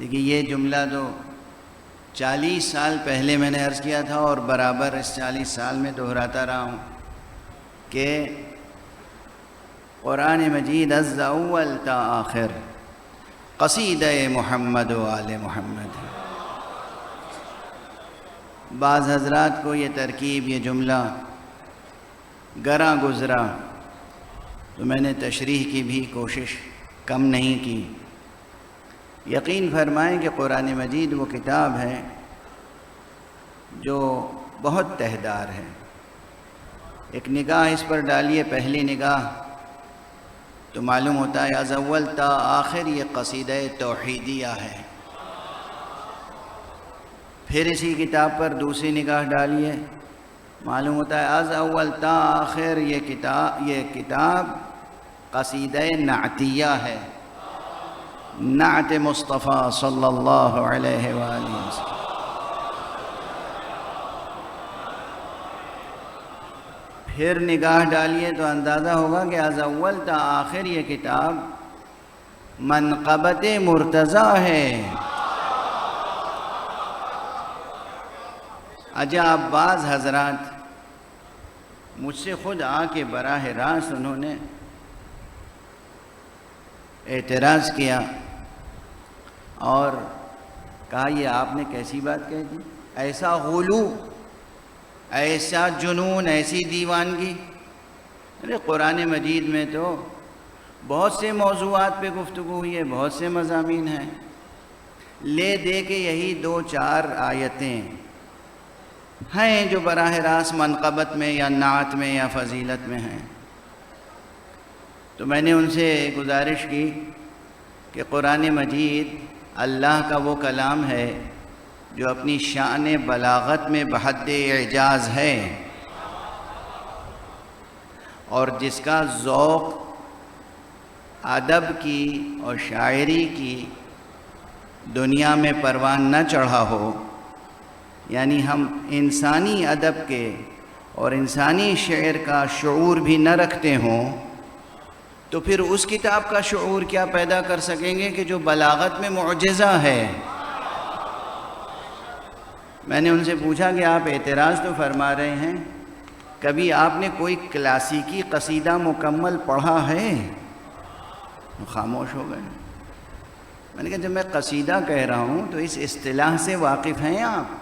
دیکھیے یہ جملہ تو 40 سال پہلے میں نے عرض کیا تھا اور برابر اس 40 سال میں دہراتا رہا ہوں کہ قرآن مجید از اول تا آخر قصیدہ محمد و آل محمد ہے۔ بعض حضرات کو یہ ترکیب، یہ جملہ گراں گزرا تو میں نے تشریح کی بھی کوشش کم نہیں کی۔ یقین فرمائیں کہ قرآن مجید وہ کتاب ہے جو بہت تہدار ہے۔ ایک نگاہ اس پر ڈالیے، پہلی نگاہ تو معلوم ہوتا ہے از اول تا آخر یہ قصیدہ توحیدیہ ہے۔ پھر اسی کتاب پر دوسری نگاہ ڈالیے، معلوم ہوتا ہے از اول تا آخر یہ کتاب قصیدہ نعتیہ ہے، نعت مصطفیٰ صلی اللہ علیہ وآلہ وسلم۔ پھر نگاہ ڈالیے تو اندازہ ہوگا کہ از اول تا آخر یہ کتاب منقبت مرتضیٰ ہے۔ اجا بعض حضرات مجھ سے خود آ کے براہ راست انہوں نے اعتراض کیا اور کہا یہ آپ نے کیسی بات کہہ دی، ایسا غلو، ایسا جنون، ایسی دیوانگی۔ ارے قرآن مجید میں تو بہت سے موضوعات پہ گفتگو ہوئی ہے، بہت سے مضامین ہیں، لے دے کے یہی 2-4 آیتیں ہیں جو براہ راست منقبت میں یا نعت میں یا فضیلت میں ہیں۔ تو میں نے ان سے گزارش کی کہ قرآن مجید اللہ کا وہ کلام ہے جو اپنی شان بلاغت میں بحد اعجاز ہے، اور جس کا ذوق ادب کی اور شاعری کی دنیا میں پروان نہ چڑھا ہو، یعنی ہم انسانی ادب کے اور انسانی شعر کا شعور بھی نہ رکھتے ہوں، تو پھر اس کتاب کا شعور کیا پیدا کر سکیں گے کہ جو بلاغت میں معجزہ ہے۔ میں نے ان سے پوچھا کہ آپ اعتراض تو فرما رہے ہیں، کبھی آپ نے کوئی کلاسیکی قصیدہ مکمل پڑھا ہے؟ خاموش ہو گئے۔ میں نے کہا جب میں قصیدہ کہہ رہا ہوں تو اس اصطلاح سے واقف ہیں آپ؟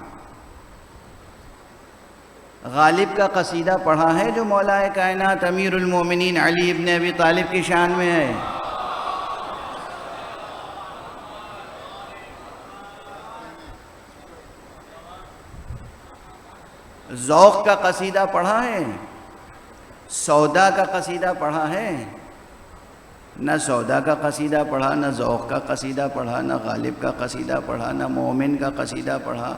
غالب کا قصیدہ پڑھا ہے جو مولا کائنات امیر المومنین علی ابن ابی طالب کی شان میں ہے؟ ذوق کا قصیدہ پڑھا ہے؟ سودا کا قصیدہ پڑھا ہے؟ نہ سودا کا قصیدہ پڑھا، نہ ذوق کا قصیدہ پڑھا، نہ غالب کا قصیدہ پڑھا، نہ مومن کا قصیدہ پڑھا،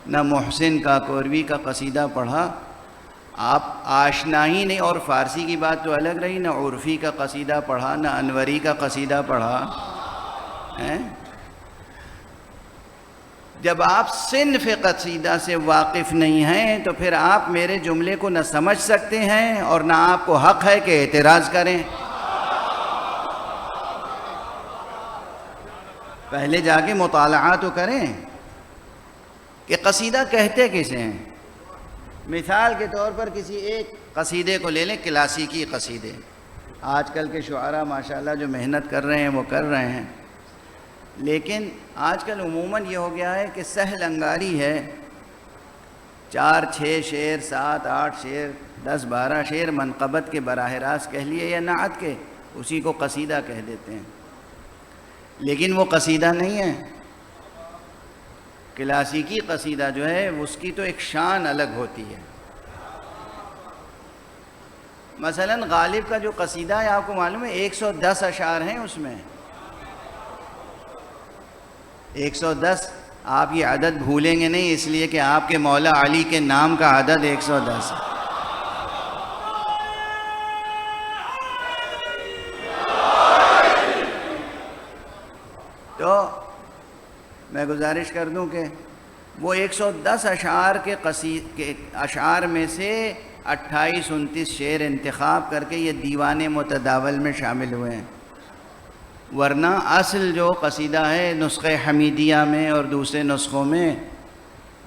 نہ محسن کا کوروی کا قصیدہ پڑھا۔ آپ آشنا ہی نہیں، اور فارسی کی بات تو الگ رہی، نہ عرفی کا قصیدہ پڑھا، نہ انوری کا قصیدہ پڑھا۔ جب آپ صنف قصیدہ سے واقف نہیں ہیں تو پھر آپ میرے جملے کو نہ سمجھ سکتے ہیں اور نہ آپ کو حق ہے کہ اعتراض کریں۔ پہلے جا کے مطالعہ تو کریں کہ قصیدہ کہتے کسے ہیں۔ مثال کے طور پر کسی ایک قصیدے کو لے لیں، کلاسیکی قصیدے۔ آج کل کے شعراء ماشاءاللہ جو محنت کر رہے ہیں وہ کر رہے ہیں، لیکن آج کل عموماً یہ ہو گیا ہے کہ سہل انگاری ہے، 4-6 شعر، 7-8 شعر، 10-12 شعر منقبت کے براہ راست کہہ لیے یا نعت کے، اسی کو قصیدہ کہہ دیتے ہیں، لیکن وہ قصیدہ نہیں ہے۔ کلاسیکی قصیدہ جو ہے اس کی تو ایک شان الگ ہوتی ہے۔ مثلا غالب کا جو قصیدہ ہے آپ کو معلوم ہے 110 اشعار ہیں اس میں، 110۔ آپ یہ عدد بھولیں گے نہیں، اس لیے کہ آپ کے مولا علی کے نام کا عدد 110 ہے۔ تو میں گزارش کر دوں کہ وہ 110 اشعار کے اشعار میں سے 28-29 شعر انتخاب کر کے یہ دیوان متداول میں شامل ہوئے ہیں۔ ورنہ اصل جو قصیدہ ہے نسخہ حمیدیہ میں اور دوسرے نسخوں میں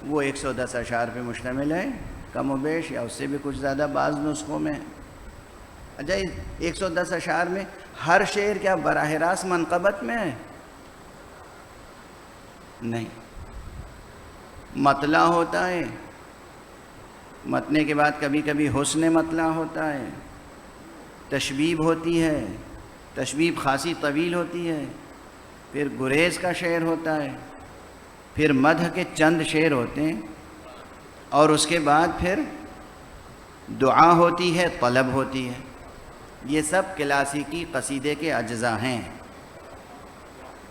وہ 110 اشعار پہ مشتمل ہے، کم و بیش، یا اس سے بھی کچھ زیادہ بعض نسخوں میں۔ اچھا 110 اشعار میں ہر شعر کیا براہ راست منقبت میں ہے؟ نہیں، مطلع ہوتا ہے، متنے کے بعد کبھی کبھی حسن مطلع ہوتا ہے، تشبیب ہوتی ہے، تشبیب خاصی طویل ہوتی ہے، پھر گریز کا شعر ہوتا ہے، پھر مدح کے چند شعر ہوتے ہیں، اور اس کے بعد پھر دعا ہوتی ہے، طلب ہوتی ہے۔ یہ سب کلاسیکی قصیدے کے اجزاء ہیں،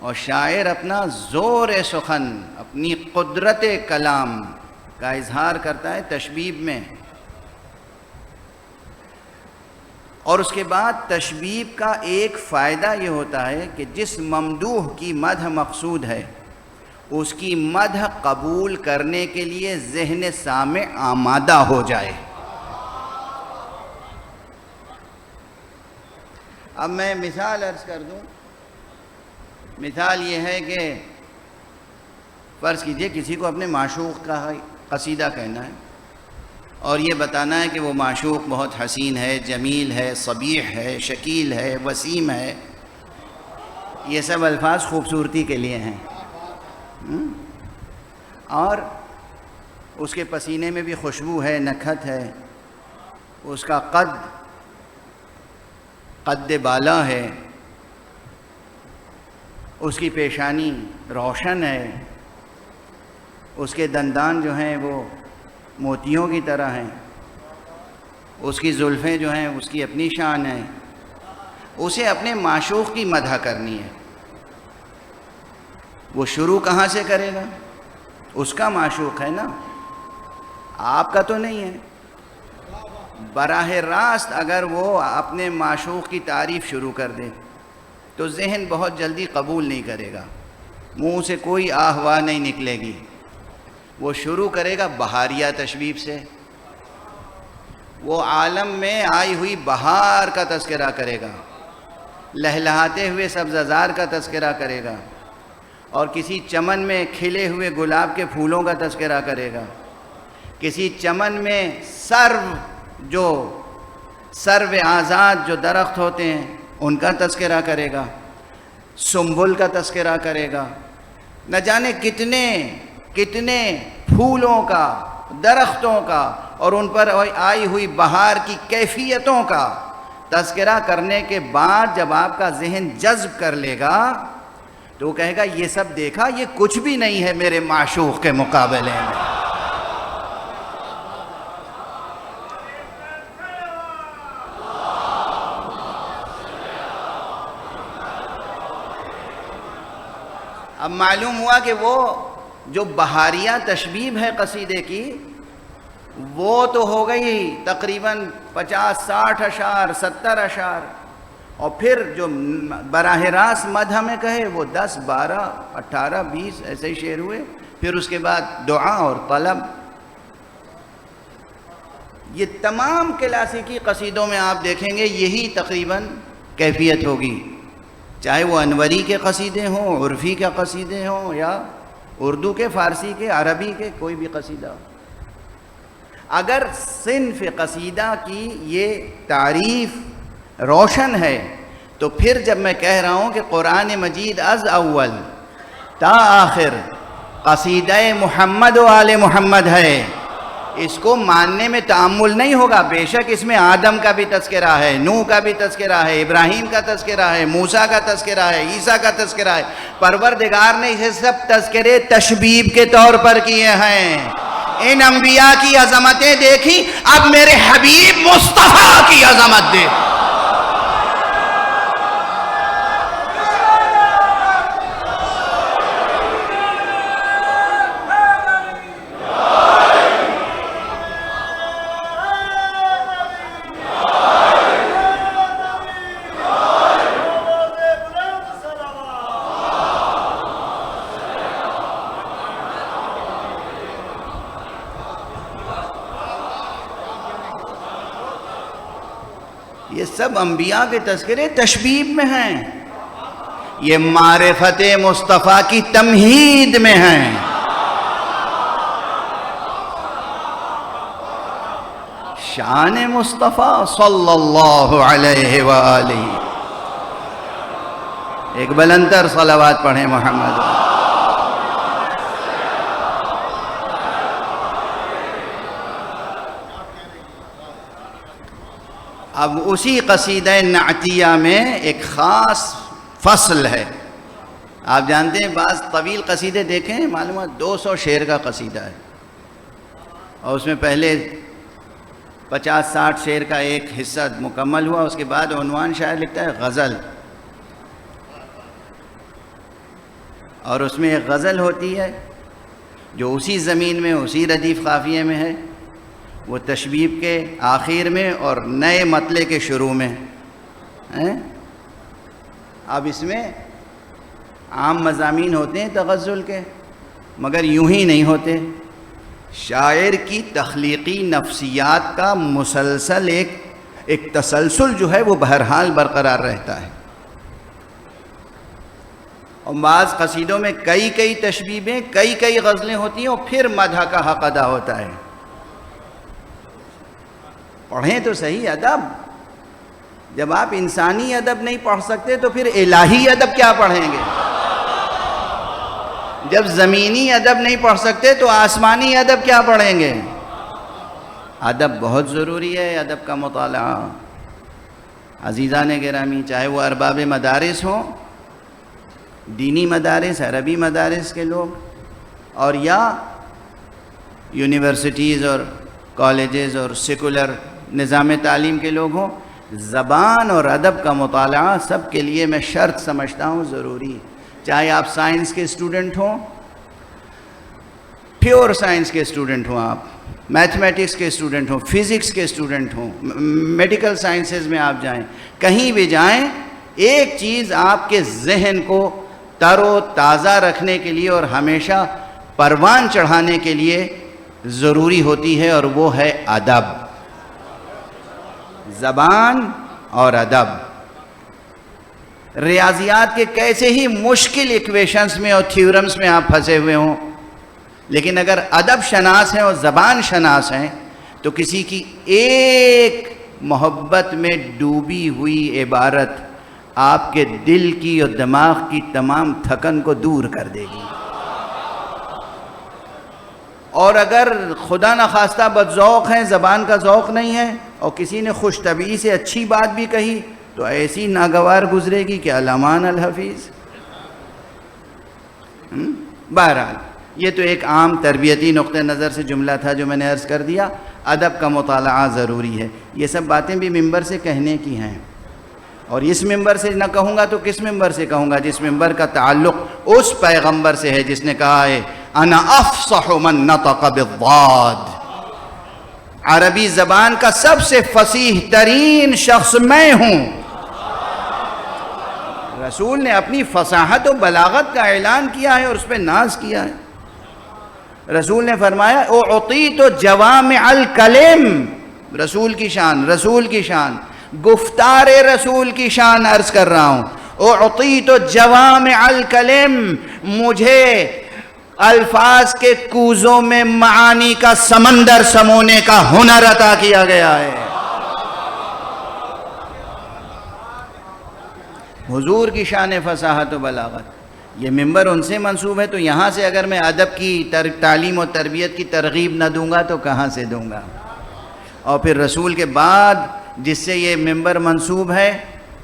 اور شاعر اپنا زور سخن، اپنی قدرت کلام کا اظہار کرتا ہے تشبیب میں، اور اس کے بعد تشبیب کا ایک فائدہ یہ ہوتا ہے کہ جس ممدوح کی مدح مقصود ہے اس کی مدح قبول کرنے کے لیے ذہن سامع آمادہ ہو جائے۔ اب میں مثال عرض کر دوں۔ مثال یہ ہے کہ فرض کیجئے کسی کو اپنے معشوق کا قصیدہ کہنا ہے، اور یہ بتانا ہے کہ وہ معشوق بہت حسین ہے، جمیل ہے، صبیح ہے، شکیل ہے، وسیم ہے۔ یہ سب الفاظ خوبصورتی کے لیے ہیں، اور اس کے پسینے میں بھی خوشبو ہے، نکھت ہے، اس کا قد بالا ہے، اس کی پیشانی روشن ہے، اس کے دندان جو ہیں وہ موتیوں کی طرح ہیں، اس کی زلفیں جو ہیں اس کی اپنی شان ہے۔ اسے اپنے معشوق کی مدح کرنی ہے، وہ شروع کہاں سے کرے گا؟ اس کا معشوق ہے نا، آپ کا تو نہیں ہے۔ براہ راست اگر وہ اپنے معشوق کی تعریف شروع کر دے تو ذہن بہت جلدی قبول نہیں کرے گا، منہ سے کوئی آہ واہ نہیں نکلے گی۔ وہ شروع کرے گا بہاریہ تشبیب سے، وہ عالم میں آئی ہوئی بہار کا تذکرہ کرے گا، لہلہاتے ہوئے سبززار کا تذکرہ کرے گا، اور کسی چمن میں کھلے ہوئے گلاب کے پھولوں کا تذکرہ کرے گا، کسی چمن میں سرو آزاد جو درخت ہوتے ہیں ان کا تذکرہ کرے گا، سنبل کا تذکرہ کرے گا، نہ جانے کتنے پھولوں کا، درختوں کا، اور ان پر آئی ہوئی بہار کی کیفیتوں کا تذکرہ کرنے کے بعد جب آپ کا ذہن جذب کر لے گا تو وہ کہے گا یہ سب دیکھا، یہ کچھ بھی نہیں ہے میرے معشوق کے مقابلے میں۔ اب معلوم ہوا کہ وہ جو بہاریہ تشبیب ہے قصیدے کی وہ تو ہو گئی تقریباً 50-60 اشعار، 70 اشعار، اور پھر جو براہ راست مدح میں کہے وہ 10 12 18 20 ایسے ہی شعر ہوئے، پھر اس کے بعد دعا اور طلب۔ یہ تمام کلاسیکی قصیدوں میں آپ دیکھیں گے یہی تقریباً کیفیت ہوگی، چاہے وہ انوری کے قصیدے ہوں، عرفی کے قصیدے ہوں، یا اردو کے، فارسی کے، عربی کے، کوئی بھی قصیدہ ہو۔ اگر صنف قصیدہ کی یہ تعریف روشن ہے تو پھر جب میں کہہ رہا ہوں کہ قرآن مجید از اول تا آخر قصیدہ محمد و آل محمد ہے، اس کو ماننے میں تعامل نہیں ہوگا۔ بے شک اس میں آدم کا بھی تذکرہ ہے، نوح کا بھی تذکرہ ہے، ابراہیم کا تذکرہ ہے، موسیٰ کا تذکرہ ہے، عیسیٰ کا تذکرہ ہے۔ پروردگار نے اسے سب تذکرے تشبیب کے طور پر کیے ہیں۔ ان انبیاء کی عظمتیں دیکھی، اب میرے حبیب مصطفیٰ کی عظمت دیکھ۔ یہ سب انبیاء کے تذکرے تشبیب میں ہیں۔ یہ معرفت مصطفیٰ کی تمہید میں ہیں. شان مصطفیٰ صلی اللہ علیہ وآلہ. ایک بلندر صلوات پڑھیں محمد. اب اسی قصیدہ نعتیہ میں ایک خاص فصل ہے. آپ جانتے ہیں بعض طویل قصیدے دیکھیں معلوم ہے 200 شعر کا قصیدہ ہے اور اس میں پہلے 50-60 شعر کا ایک حصہ مکمل ہوا, اس کے بعد عنوان شاعر لکھتا ہے غزل, اور اس میں ایک غزل ہوتی ہے جو اسی زمین میں اسی ردیف قافیے میں ہے, وہ تشبیب کے آخر میں اور نئے مطلع کے شروع میں. اب اس میں عام مضامین ہوتے ہیں تغزل کے, مگر یوں ہی نہیں ہوتے. شاعر کی تخلیقی نفسیات کا مسلسل ایک تسلسل جو ہے وہ بہرحال برقرار رہتا ہے. اور بعض قصیدوں میں کئی تشبیبیں کئی غزلیں ہوتی ہیں اور پھر مدح کا حق ادا ہوتا ہے. پڑھیں تو صحیح ادب. جب آپ انسانی ادب نہیں پڑھ سکتے تو پھر الہی ادب کیا پڑھیں گے؟ جب زمینی ادب نہیں پڑھ سکتے تو آسمانی ادب کیا پڑھیں گے؟ ادب بہت ضروری ہے, ادب کا مطالعہ. عزیزان گرامی, چاہے وہ ارباب مدارس ہوں, دینی مدارس, عربی مدارس کے لوگ, اور یا یونیورسٹیز اور کالجز اور سیکولر نظام تعلیم کے لوگ ہوں, زبان اور ادب کا مطالعہ سب کے لیے میں شرط سمجھتا ہوں ضروری. چاہے آپ سائنس کے اسٹوڈنٹ ہوں, پیور سائنس کے اسٹوڈنٹ ہوں, آپ میتھمیٹکس کے اسٹوڈنٹ ہوں, فزکس کے اسٹوڈنٹ ہوں, میڈیکل سائنسز میں آپ جائیں, کہیں بھی جائیں, ایک چیز آپ کے ذہن کو تر و تازہ رکھنے کے لیے اور ہمیشہ پروان چڑھانے کے لیے ضروری ہوتی ہے, اور وہ ہے ادب. زبان اور ادب. ریاضیات کے کیسے ہی مشکل ایکویشنز میں اور تھیورمز میں آپ پھنسے ہوئے ہوں, لیکن اگر ادب شناس ہیں اور زبان شناس ہیں تو کسی کی ایک محبت میں ڈوبی ہوئی عبارت آپ کے دل کی اور دماغ کی تمام تھکن کو دور کر دے گی. اور اگر خدا نخواستہ بدذوق ہیں, زبان کا ذوق نہیں ہے, اور کسی نے خوش طبعی سے اچھی بات بھی کہی تو ایسی ناگوار گزرے گی کہ علامان الحفیظ. بہرحال یہ تو ایک عام تربیتی نقطہ نظر سے جملہ تھا جو میں نے عرض کر دیا. ادب کا مطالعہ ضروری ہے. یہ سب باتیں بھی ممبر سے کہنے کی ہیں, اور اس ممبر سے نہ کہوں گا تو کس ممبر سے کہوں گا جس ممبر کا تعلق اس پیغمبر سے ہے جس نے کہا ہے انا افصح من نطق بالضاد. عربی زبان کا سب سے فصیح ترین شخص میں ہوں. رسول نے اپنی فصاحت و بلاغت کا اعلان کیا ہے اور اس پہ ناز کیا ہے. رسول نے فرمایا اعطیت جوامع الکلم. رسول کی شان, رسول کی شان, گفتار رسول کی شان عرض کر رہا ہوں. اعطیت جوامع الکلم, مجھے الفاظ کے کوزوں میں معانی کا سمندر سمونے کا ہنر عطا کیا گیا ہے. حضور کی شان فصاحت و بلاغت. یہ ممبر ان سے منسوب ہے, تو یہاں سے اگر میں ادب کی تعلیم و تربیت کی ترغیب نہ دوں گا تو کہاں سے دوں گا؟ اور پھر رسول کے بعد جس سے یہ ممبر منسوب ہے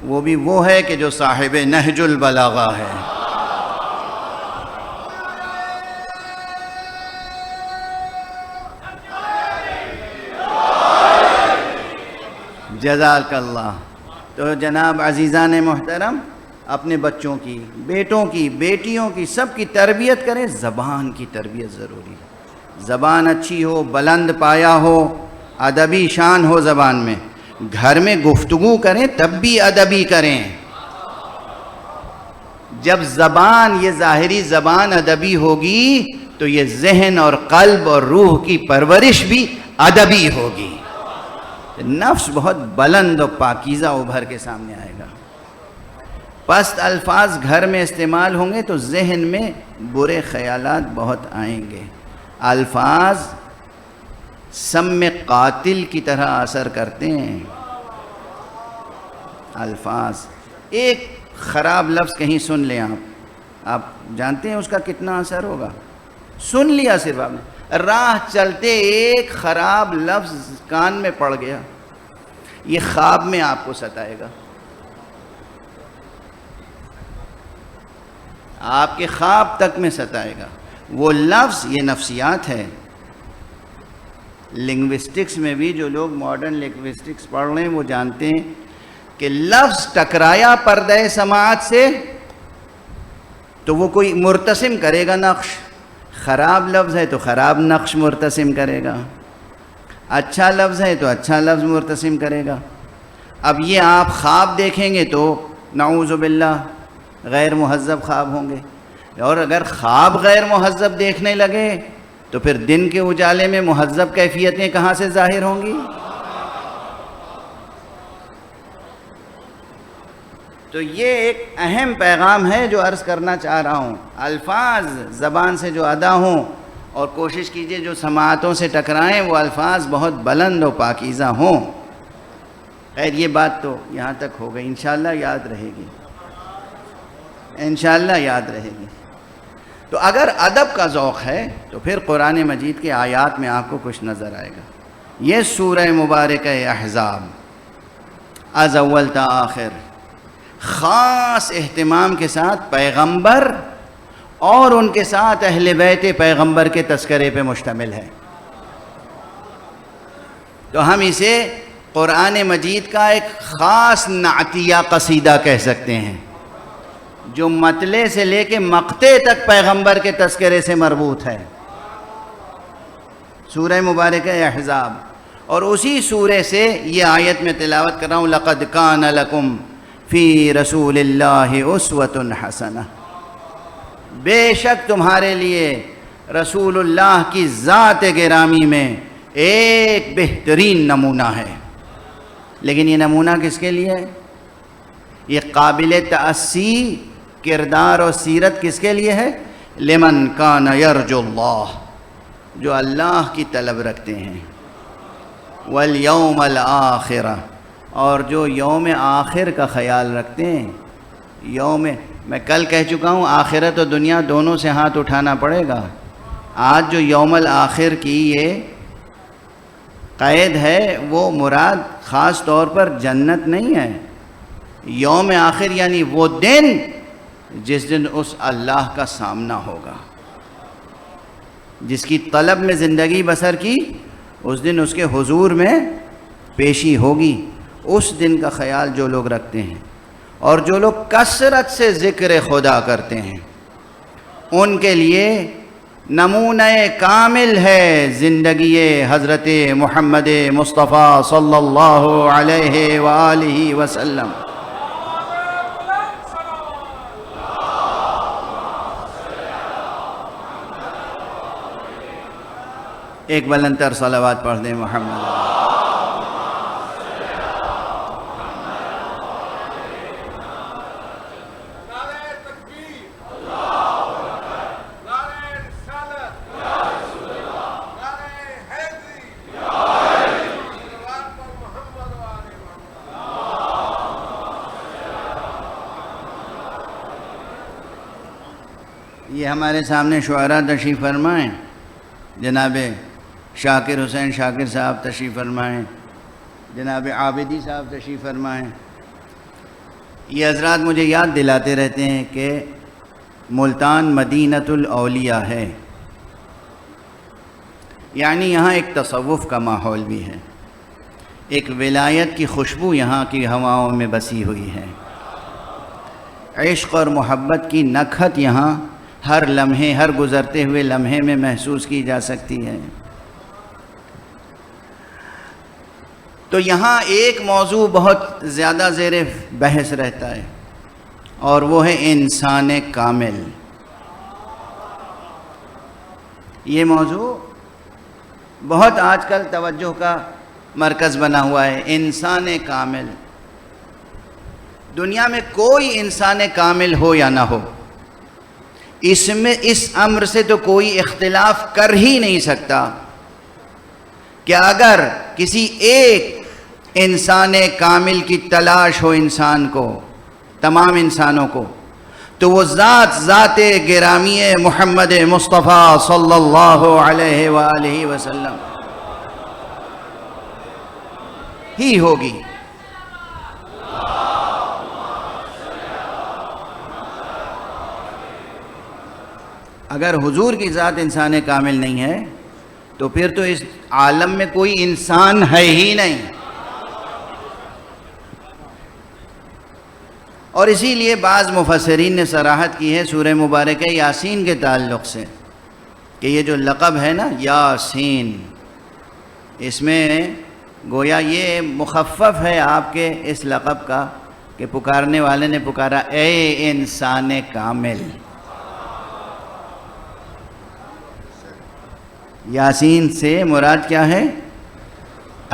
وہ بھی وہ ہے کہ جو صاحب نہج البلاغہ ہے. جزاک اللہ. تو جناب عزیزان محترم, اپنے بچوں کی, بیٹوں کی, بیٹیوں کی, سب کی تربیت کریں. زبان کی تربیت ضروری ہے. زبان اچھی ہو, بلند پایا ہو, ادبی شان ہو زبان میں. گھر میں گفتگو کریں تب بھی ادبی کریں. جب زبان, یہ ظاہری زبان ادبی ہوگی تو یہ ذہن اور قلب اور روح کی پرورش بھی ادبی ہوگی. نفس بہت بلند و پاکیزہ ابھر کے سامنے آئے گا. پست الفاظ گھر میں استعمال ہوں گے تو ذہن میں برے خیالات بہت آئیں گے. الفاظ سم قاتل کی طرح اثر کرتے ہیں. الفاظ، ایک خراب لفظ کہیں سن لیں آپ جانتے ہیں اس کا کتنا اثر ہوگا. سن لیا صرف آپ نے، راہ چلتے ایک خراب لفظ کان میں پڑ گیا، یہ خواب میں آپ کو ستائے گا. آپ کے خواب تک میں ستائے گا وہ لفظ. یہ نفسیات ہے. لنگوسٹکس میں بھی جو لوگ ماڈرن لنگوسٹکس پڑھ رہے ہیں وہ جانتے ہیں کہ لفظ ٹکرایا پردہ سماعت سے تو وہ کوئی مرتسم کرے گا نقش. خراب لفظ ہے تو خراب نقش مرتسم کرے گا، اچھا لفظ ہے تو اچھا لفظ مرتسم کرے گا. اب یہ آپ خواب دیکھیں گے تو نعوذ باللہ غیر مہذب خواب ہوں گے، اور اگر خواب غیر مہذب دیکھنے لگے تو پھر دن کے اجالے میں مہذب کیفیتیں کہاں سے ظاہر ہوں گی؟ تو یہ ایک اہم پیغام ہے جو عرض کرنا چاہ رہا ہوں. الفاظ زبان سے جو ادا ہوں، اور کوشش کیجئے جو سماعتوں سے ٹکرائیں وہ الفاظ بہت بلند و پاکیزہ ہوں. خیر یہ بات تو یہاں تک ہو گئی، انشاءاللہ یاد رہے گی، انشاءاللہ یاد رہے گی. تو اگر ادب کا ذوق ہے تو پھر قرآن مجید کے آیات میں آپ کو کچھ نظر آئے گا. یہ سورہ مبارکہ احزاب از اول تا آخر خاص اہتمام کے ساتھ پیغمبر اور ان کے ساتھ اہل بیت پیغمبر کے تذکرے پہ مشتمل ہے. تو ہم اسے قرآن مجید کا ایک خاص نعتیہ قصیدہ کہہ سکتے ہیں جو مطلع سے لے کے مقطع تک پیغمبر کے تذکرے سے مربوط ہے. سورہ مبارکہ احزاب، اور اسی سورے سے یہ آیت میں تلاوت کر رہا ہوں، لَقَدْ كَانَ لَكُمْ فِي رَسُولِ اللَّهِ أُسْوَةٌ حَسَنَةٌ. بے شک تمہارے لیے رسول اللہ کی ذات گرامی میں ایک بہترین نمونہ ہے. لیکن یہ نمونہ کس کے لیے ہے؟ یہ قابل تأسی کردار اور سیرت کس کے لیے ہے؟ لمن کان یرجو اللہ، جو اللہ کی طلب رکھتے ہیں، والیوم الآخرہ، اور جو یوم آخر کا خیال رکھتے ہیں. میں کل کہہ چکا ہوں آخرت و دنیا دونوں سے ہاتھ اٹھانا پڑے گا. آج جو یوم الآخر کی یہ قید ہے وہ مراد خاص طور پر جنت نہیں ہے. یوم آخر یعنی وہ دن جس دن اس اللہ کا سامنا ہوگا، جس کی طلب میں زندگی بسر کی، اس دن اس کے حضور میں پیشی ہوگی. اس دن کا خیال جو لوگ رکھتے ہیں اور جو لوگ کثرت سے ذکر خدا کرتے ہیں ان کے لیے نمونہ کامل ہے زندگی حضرت محمد مصطفیٰ صلی اللہ علیہ وآلہ وسلم. ایک بلند تر صلوات پڑھ دیں محمد. یہ ہمارے سامنے شعراء تشریف فرمائیں. جناب شاکر حسین شاکر صاحب تشریف فرمائیں، جناب عابدی صاحب تشریف فرمائیں. یہ حضرات مجھے یاد دلاتے رہتے ہیں کہ ملتان مدینۃ الاولیاء ہے، یعنی یہاں ایک تصوف کا ماحول بھی ہے، ایک ولایت کی خوشبو یہاں کی ہواؤں میں بسی ہوئی ہے. عشق اور محبت کی نکھت یہاں ہر لمحے، ہر گزرتے ہوئے لمحے میں محسوس کی جا سکتی ہے. تو یہاں ایک موضوع بہت زیادہ زیر بحث رہتا ہے اور وہ ہے انسان کامل. یہ موضوع بہت آج کل توجہ کا مرکز بنا ہوا ہے. انسان کامل دنیا میں کوئی انسان کامل ہو یا نہ ہو، اس امر سے تو کوئی اختلاف کر ہی نہیں سکتا کہ اگر کسی ایک انسان کامل کی تلاش ہو انسان کو، تمام انسانوں کو، تو وہ ذات گرامی محمد مصطفیٰ صلی اللہ علیہ وآلہ وسلم ہی ہوگی۔ اگر حضور کی ذات انسان کامل نہیں ہے تو پھر تو اس عالم میں کوئی انسان ہے ہی نہیں۔ اور اسی لیے بعض مفسرین نے صراحت کی ہے سورہ مبارکہ یاسین کے تعلق سے کہ یہ جو لقب ہے نا یاسین، اس میں گویا یہ مخفف ہے آپ کے اس لقب کا کہ پکارنے والے نے پکارا اے انسان کامل۔ یاسین سے مراد کیا ہے؟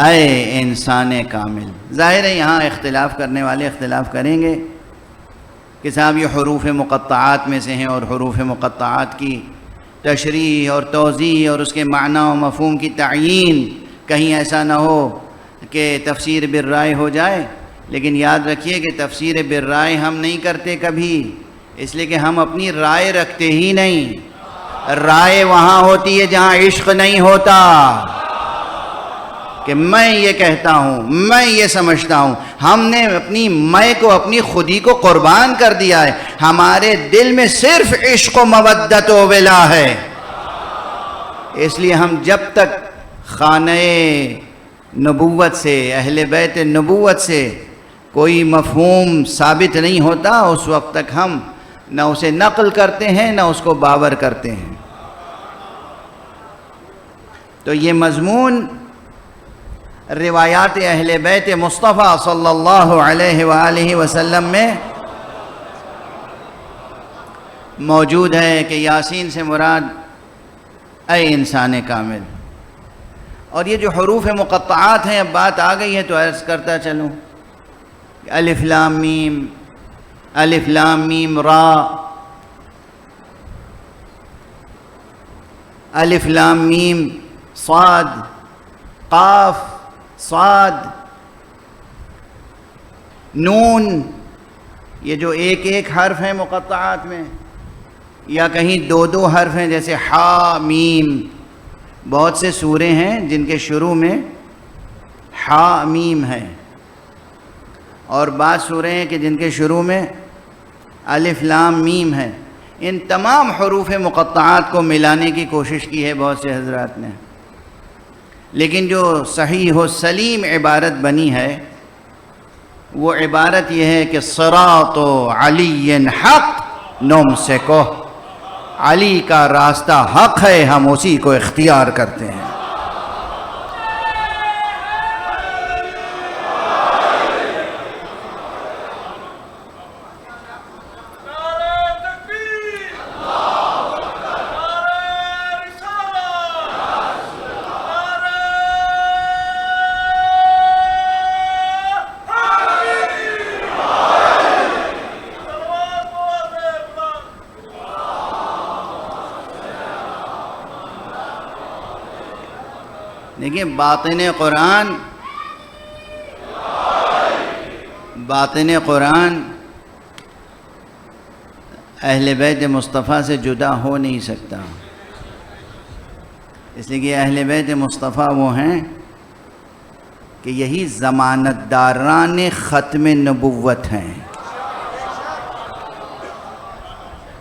اے انسان کامل۔ ظاہر ہے یہاں اختلاف کرنے والے اختلاف کریں گے کہ صاحب یہ حروف مقطعات میں سے ہیں اور حروف مقطعات کی تشریح اور توضیح اور اس کے معنی و مفہوم کی تعیین کہیں ایسا نہ ہو کہ تفسیر بالرائے ہو جائے، لیکن یاد رکھیے کہ تفسیر بالرائے ہم نہیں کرتے کبھی، اس لیے کہ ہم اپنی رائے رکھتے ہی نہیں۔ رائے وہاں ہوتی ہے جہاں عشق نہیں ہوتا، کہ میں یہ کہتا ہوں، میں یہ سمجھتا ہوں۔ ہم نے اپنی میں کو، اپنی خودی کو قربان کر دیا ہے، ہمارے دل میں صرف عشق و مودت و ولا ہے۔ اس لیے ہم جب تک خانہ نبوت سے، اہل بیت نبوت سے کوئی مفہوم ثابت نہیں ہوتا، اس وقت تک ہم نہ اسے نقل کرتے ہیں نہ اس کو باور کرتے ہیں۔ تو یہ مضمون روایات اہل بیت مصطفیٰ صلی اللہ علیہ وآلہ وسلم میں موجود ہے کہ یاسین سے مراد اے انسان کامل۔ اور یہ جو حروف مقطعات ہیں، اب بات آ گئی ہے تو عرض کرتا چلوں، الف لام میم، الف لام میم را، الف لام میم صاد، قاف صاد نون، یہ جو ایک ایک حرف ہیں مقطعات میں، یا کہیں دو دو حرف ہیں جیسے حا میم۔ بہت سے سورے ہیں جن کے شروع میں حا میم ہے، اور بعض سورے ہیں کہ جن کے شروع میں الف لام میم ہے۔ ان تمام حروف مقطعات کو ملانے کی کوشش کی ہے بہت سے حضرات نے، لیکن جو صحیح و سلیم عبارت بنی ہے وہ عبارت یہ ہے کہ صراط علی حق نمسکہ، علی کا راستہ حق ہے، ہم اسی کو اختیار کرتے ہیں۔ دیکھیں باطن قرآن اہل بیت مصطفیٰ سے جدا ہو نہیں سکتا، اس لیے کہ اہل بیت مصطفیٰ وہ ہیں کہ یہی ضمانت داران ختم نبوت ہیں،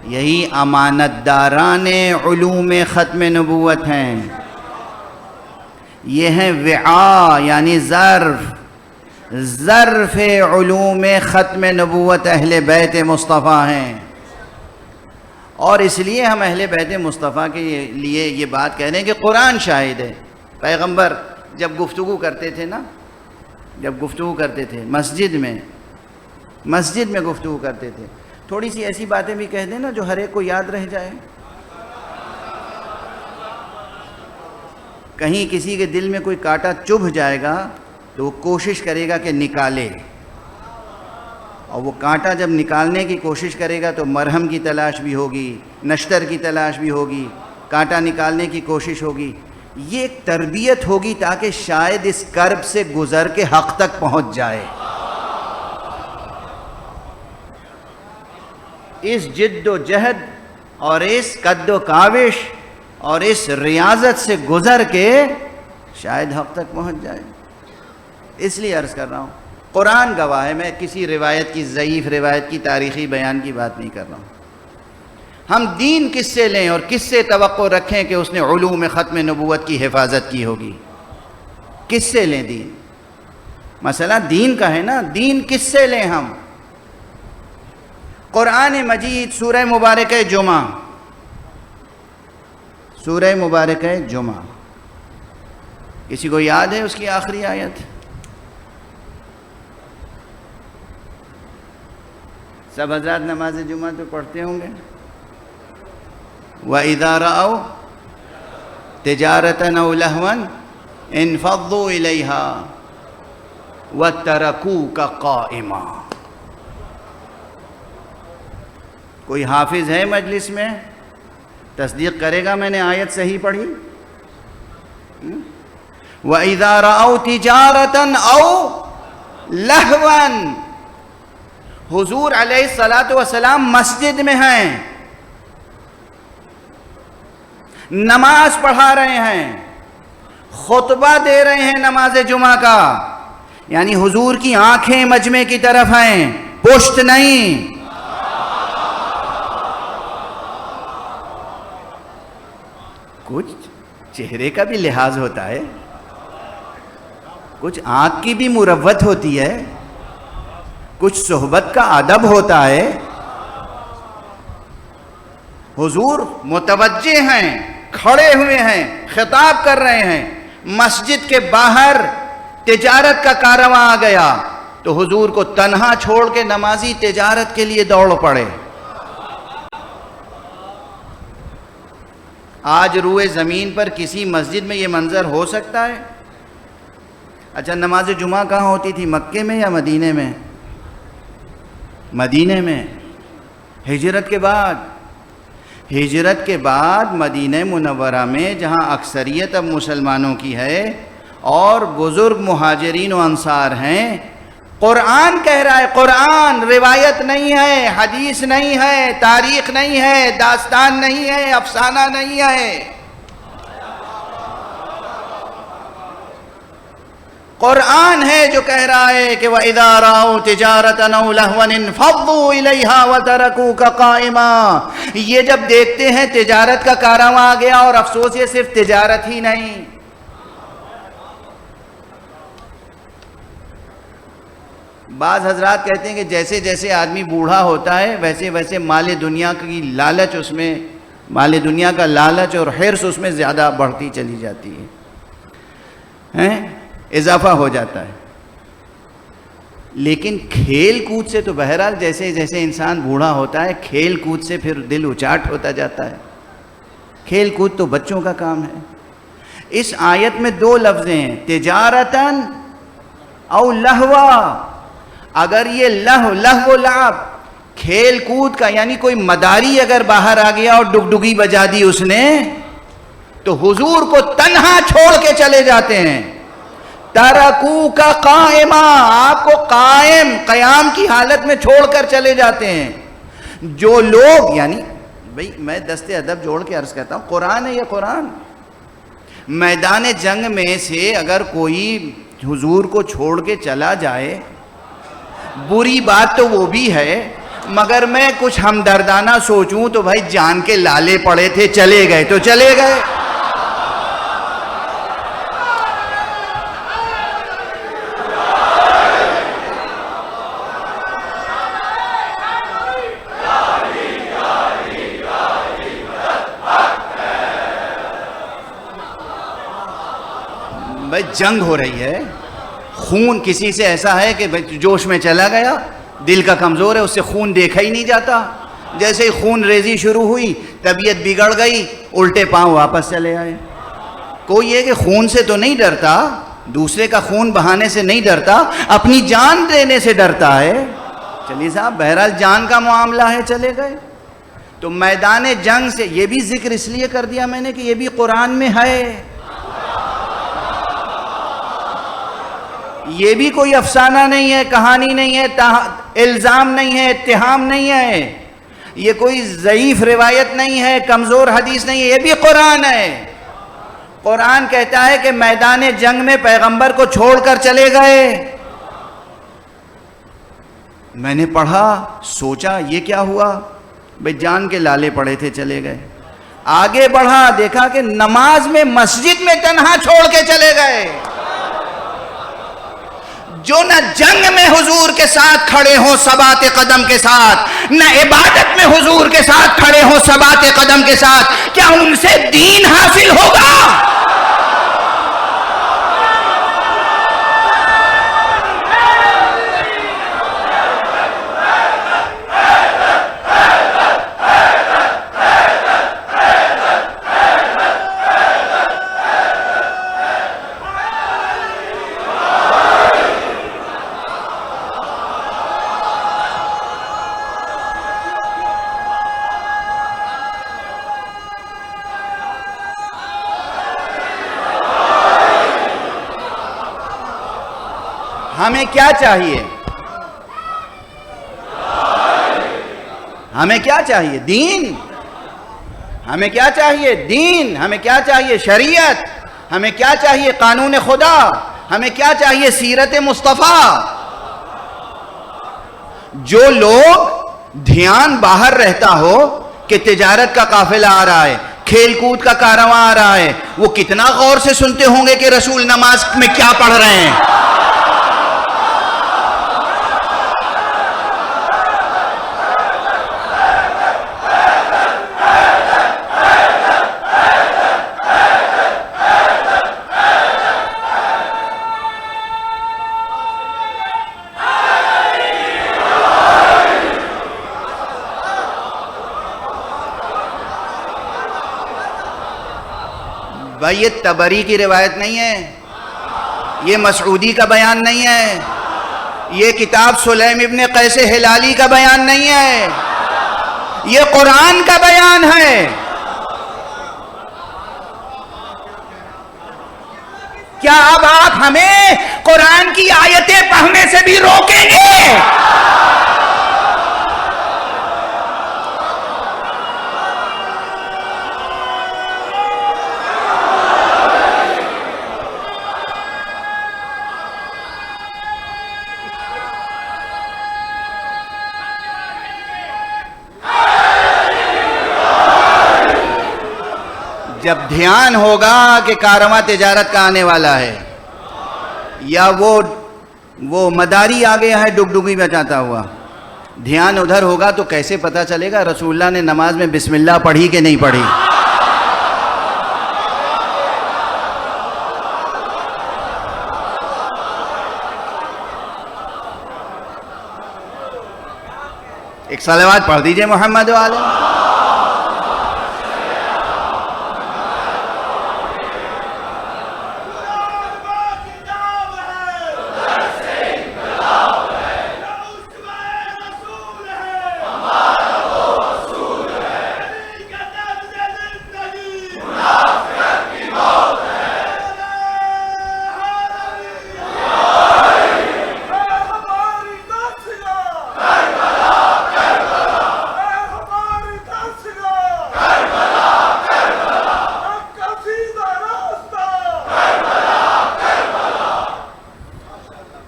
یہی امانت داران علوم ختم نبوت ہیں، یہ ہیں وعاء یعنی ظرف علوم ختم نبوت اہل بیت مصطفیٰ ہیں۔ اور اس لیے ہم اہل بیت مصطفیٰ کے لیے یہ بات کہہ رہے ہیں کہ قرآن شاہد ہے۔ پیغمبر جب گفتگو کرتے تھے نا، جب گفتگو کرتے تھے مسجد میں گفتگو کرتے تھے، تھوڑی سی ایسی باتیں بھی کہہ دیں نا جو ہر ایک کو یاد رہ جائے۔ کہیں کسی کے دل میں کوئی کانٹا چبھ جائے گا تو وہ کوشش کرے گا کہ نکالے، اور وہ کانٹا جب نکالنے کی کوشش کرے گا تو مرہم کی تلاش بھی ہوگی، نشتر کی تلاش بھی ہوگی، کانٹا نکالنے کی کوشش ہوگی. یہ ایک تربیت ہوگی تاکہ شاید اس کرب سے گزر کے حق تک پہنچ جائے. اس جد و جہد اور اس قد و کاوش اور اس ریاضت سے گزر کے شاید حق تک پہنچ جائے. اس لیے عرض کر رہا ہوں، قرآن گواہ ہے. میں کسی روایت کی، ضعیف روایت کی، تاریخی بیان کی بات نہیں کر رہا ہوں. ہم دین کس سے لیں اور کس سے توقع رکھیں کہ اس نے علوم ختم نبوت کی حفاظت کی ہوگی؟ کس سے لیں دین؟ مسئلہ دین کا ہے نا. دین کس سے لیں ہم؟ قرآن مجید سورہ مبارکہ جمعہ، سورہ مبارکہ جمعہ، کسی کو یاد ہے اس کی آخری آیت؟ سب حضرات نماز جمعہ تو پڑھتے ہوں گے. وَإِذَا رَأَوْا تِجَارَةً أَوْ لَهْوًا انفضوا إِلَيْهَا وَتَرَكُوكَ قَائِمًا. کوئی حافظ ہے مجلس میں؟ تصدیق کرے گا میں نے آیت صحیح پڑھی؟ وَإِذَا رَأَوْا تِجَارَةً أَوْ لَهْوًا. حضور علیہ الصلاۃ والسلام مسجد میں ہیں، نماز پڑھا رہے ہیں، خطبہ دے رہے ہیں نماز جمعہ کا، یعنی حضور کی آنکھیں مجمع کی طرف ہیں، پشت نہیں. کچھ چہرے کا بھی لحاظ ہوتا ہے، کچھ آنکھ کی بھی مروت ہوتی ہے، کچھ صحبت کا ادب ہوتا ہے. حضور متوجہ ہیں، کھڑے ہوئے ہیں، خطاب کر رہے ہیں. مسجد کے باہر تجارت کا کارواں آ گیا تو حضور کو تنہا چھوڑ کے نمازی تجارت کے لیے دوڑ پڑے. آج روئے زمین پر کسی مسجد میں یہ منظر ہو سکتا ہے؟ اچھا، نماز جمعہ کہاں ہوتی تھی؟ مکے میں یا مدینے میں؟ مدینے میں. ہجرت کے بعد مدینہ منورہ میں جہاں اکثریت اب مسلمانوں کی ہے اور بزرگ مہاجرین و انصار ہیں، قرآن کہہ رہا ہے، قرآن روایت نہیں ہے، حدیث نہیں ہے، تاریخ نہیں ہے، داستان نہیں ہے، افسانہ نہیں ہے. قرآن ہے جو کہہ رہا ہے کہ وَإِذَا رَأَوْا تِجَارَةً أَوْ لَهْوًا انفضوا إِلَيْهَا وَتَرَكُوكَ قَائِمًا. یہ جب دیکھتے ہیں تجارت کا کارواں آ گیا، اور افسوس یہ صرف تجارت ہی نہیں، بعض حضرات کہتے ہیں کہ جیسے جیسے آدمی بوڑھا ہوتا ہے ویسے ویسے مال دنیا کی لالچ، اس میں مال دنیا کا لالچ اور حرص اس میں زیادہ بڑھتی چلی جاتی ہے، اضافہ ہو جاتا ہے. لیکن کھیل کود سے تو بہرحال جیسے جیسے انسان بوڑھا ہوتا ہے، کھیل کود سے پھر دل اچاٹ ہوتا جاتا ہے. کھیل کود تو بچوں کا کام ہے. اس آیت میں دو لفظ ہیں، تجارتاً او لہوا. اگر یہ لہو لعب کھیل کود کا، یعنی کوئی مداری اگر باہر آ گیا اور ڈگڈگی بجا دی اس نے، تو حضور کو تنہا چھوڑ کے چلے جاتے ہیں. ترکوک قائما، آپ کو قیام کی حالت میں چھوڑ کر چلے جاتے ہیں. جو لوگ، یعنی بھئی میں دست ادب جوڑ کے عرض کرتا ہوں، قرآن ہے یہ قرآن. میدان جنگ میں سے اگر کوئی حضور کو چھوڑ کے چلا جائے، بری بات تو وہ بھی ہے، مگر میں کچھ ہمدردانہ سوچوں تو بھائی جان کے لالے پڑے تھے، چلے گئے تو چلے گئے. بھائی جنگ ہو رہی ہے، خون کسی سے ایسا ہے کہ جوش میں چلا گیا، دل کا کمزور ہے، اس سے خون دیکھا ہی نہیں جاتا. جیسے ہی خون ریزی شروع ہوئی، طبیعت بگڑ گئی، الٹے پاؤں واپس چلے آئے. کوئی یہ کہ خون سے تو نہیں ڈرتا، دوسرے کا خون بہانے سے نہیں ڈرتا، اپنی جان دینے سے ڈرتا ہے. چلیے صاحب، بہرحال جان کا معاملہ ہے، چلے گئے. تو میدان جنگ سے یہ بھی ذکر اس لیے کر دیا میں نے کہ یہ بھی قرآن میں ہے، یہ بھی کوئی افسانہ نہیں ہے، کہانی نہیں ہے، الزام نہیں ہے، اتہام نہیں ہے، یہ کوئی ضعیف روایت نہیں ہے، کمزور حدیث نہیں ہے، یہ بھی قرآن ہے. قرآن کہتا ہے کہ میدان جنگ میں پیغمبر کو چھوڑ کر چلے گئے. میں نے پڑھا، سوچا یہ کیا ہوا؟ بھئی جان کے لالے پڑے تھے، چلے گئے. آگے بڑھا، دیکھا کہ نماز میں مسجد میں تنہا چھوڑ کے چلے گئے. جو نہ جنگ میں حضور کے ساتھ کھڑے ہوں ثبات قدم کے ساتھ، نہ عبادت میں حضور کے ساتھ کھڑے ہوں ثبات قدم کے ساتھ، کیا ان سے دین حاصل ہوگا؟ ہمیں کیا چاہیے؟ ہمیں کیا چاہیے؟ دین. ہمیں کیا چاہیے؟ دین. ہمیں کیا چاہیے؟ شریعت. ہمیں کیا چاہیے؟ قانون خدا. ہمیں کیا چاہیے؟ سیرت مصطفیٰ. جو لوگ دھیان باہر رہتا ہو کہ تجارت کا قافلہ آ رہا ہے، کھیل کود کا کارواں آ رہا ہے، وہ کتنا غور سے سنتے ہوں گے کہ رسول نماز میں کیا پڑھ رہے ہیں. بھائی یہ تبری کی روایت نہیں ہے، یہ مسعودی کا بیان نہیں ہے، یہ کتاب سلیم ابن قیس ہلالی کا بیان نہیں ہے، یہ قرآن کا بیان ہے. کیا اب آپ ہمیں قرآن کی آیتیں پڑھنے سے بھی روکیں گے؟ جب دھیان ہوگا کہ کارواں تجارت کا آنے والا ہے، یا وہ مداری آ گیا ہے ڈگڈگی بچاتا ہوا، دھیان ادھر ہوگا تو کیسے پتا چلے گا رسول اللہ نے نماز میں بسم اللہ پڑھی کہ نہیں پڑھی؟ ایک صلوات پڑھ دیجئے محمد والے.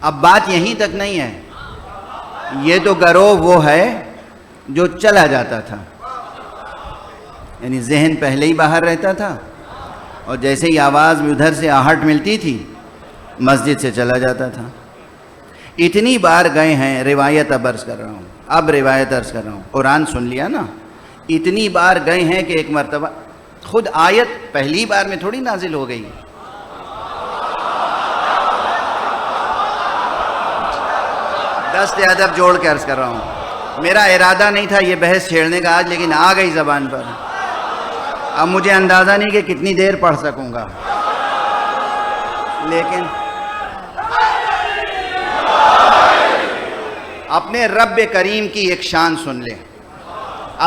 اب بات یہیں تک نہیں ہے، یہ تو گروہ وہ ہے جو چلا جاتا تھا، یعنی ذہن پہلے ہی باہر رہتا تھا اور جیسے ہی آواز میں ادھر سے آہٹ ملتی تھی مسجد سے چلا جاتا تھا. اتنی بار گئے ہیں، روایت اب عرض کر رہا ہوں، قرآن سن لیا نا، اتنی بار گئے ہیں کہ ایک مرتبہ خود آیت پہلی بار میں تھوڑی نازل ہو گئی. دست ادب جوڑ کے عرض کر رہا ہوں، میرا ارادہ نہیں تھا یہ بحث چھیڑنے کا آج، لیکن آ گئی زبان پر. اب مجھے اندازہ نہیں کہ کتنی دیر پڑھ سکوں گا، لیکن اپنے رب کریم کی ایک شان سن لیں.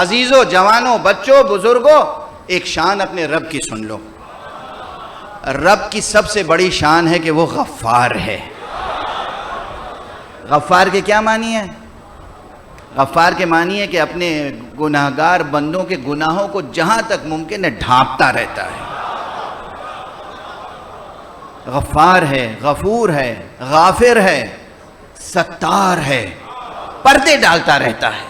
عزیزوں، جوانوں، بچوں، بزرگوں، ایک شان اپنے رب کی سن لو. رب کی سب سے بڑی شان ہے کہ وہ غفار ہے. غفار کے کیا معنی ہے؟ غفار کے معنی ہے کہ اپنے گناہگار بندوں کے گناہوں کو جہاں تک ممکن ہے ڈھانپتا رہتا ہے. غفار ہے، غفور ہے، غافر ہے، ستار ہے، پردے ڈالتا رہتا ہے.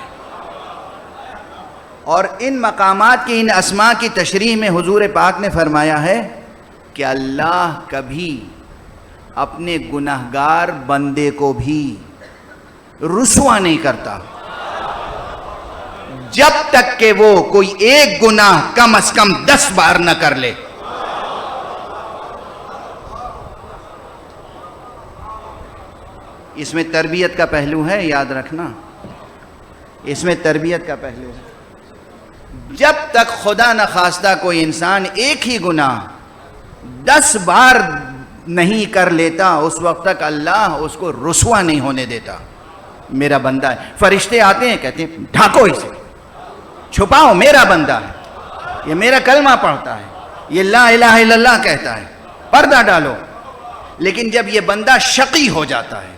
اور ان مقامات کی، ان اسماء کی تشریح میں حضور پاک نے فرمایا ہے کہ اللہ کبھی اپنے گناہگار بندے کو بھی رسوا نہیں کرتا جب تک کہ وہ کوئی ایک گناہ کم از کم 10 بار نہ کر لے. اس میں تربیت کا پہلو ہے، یاد رکھنا، اس میں تربیت کا پہلو ہے. جب تک خدا نخواستہ کوئی انسان ایک ہی گناہ 10 بار نہیں کر لیتا، اس وقت تک اللہ اس کو رسوا نہیں ہونے دیتا. میرا بندہ ہے. فرشتے آتے ہیں، کہتے ہیں ڈھانکو اسے، چھپاؤ، میرا بندہ ہے، یہ میرا کلمہ پڑھتا ہے، یہ لا الہ الا اللہ کہتا ہے، پردہ ڈالو. لیکن جب یہ بندہ شقی ہو جاتا ہے،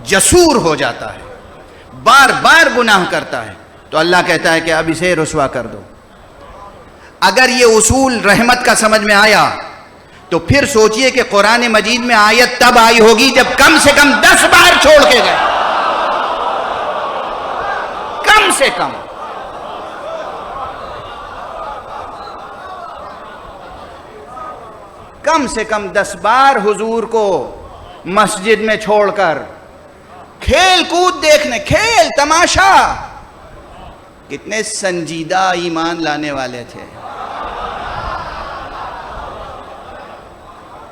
جسور ہو جاتا ہے، بار بار گناہ کرتا ہے، تو اللہ کہتا ہے کہ اب اسے رسوا کر دو. اگر یہ اصول رحمت کا سمجھ میں آیا تو پھر سوچئے کہ قرآن مجید میں آیت تب آئی ہوگی جب کم سے کم 10 بار چھوڑ کے گئے. کم سے کم. کم سے کم 10 بار حضور کو مسجد میں چھوڑ کر کھیل کود دیکھنے، کھیل تماشا. کتنے سنجیدہ ایمان لانے والے تھے.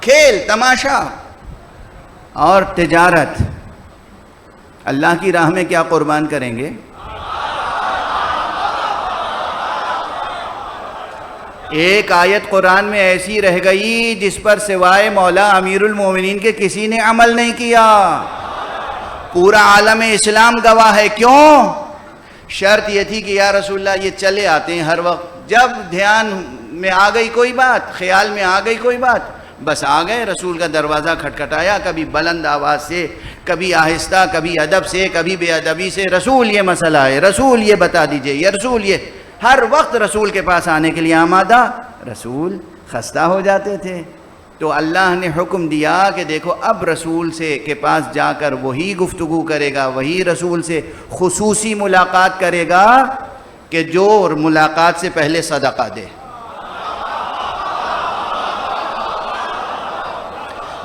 کھیل تماشا اور تجارت. اللہ کی راہ میں کیا قربان کریں گے؟ ایک آیت قرآن میں ایسی رہ گئی جس پر سوائے مولا امیر المومنین کے کسی نے عمل نہیں کیا. پورا عالم اسلام گواہ ہے. کیوں؟ شرط یہ تھی کہ یا رسول اللہ یہ چلے آتے ہیں ہر وقت، جب دھیان میں آ گئی کوئی بات، خیال میں آ گئی کوئی بات، بس آ گئے. رسول کا دروازہ کھٹکھٹایا، کبھی بلند آواز سے، کبھی آہستہ، کبھی ادب سے، کبھی بے ادبی سے. رسول یہ مسئلہ ہے، رسول یہ بتا دیجئے، یا رسول یہ. ہر وقت رسول کے پاس آنے کے لیے آمادہ. رسول خستہ ہو جاتے تھے. تو اللہ نے حکم دیا کہ دیکھو اب رسول سے کے پاس جا کر وہی گفتگو کرے گا، وہی رسول سے خصوصی ملاقات کرے گا کہ جو ملاقات سے پہلے صدقہ دے.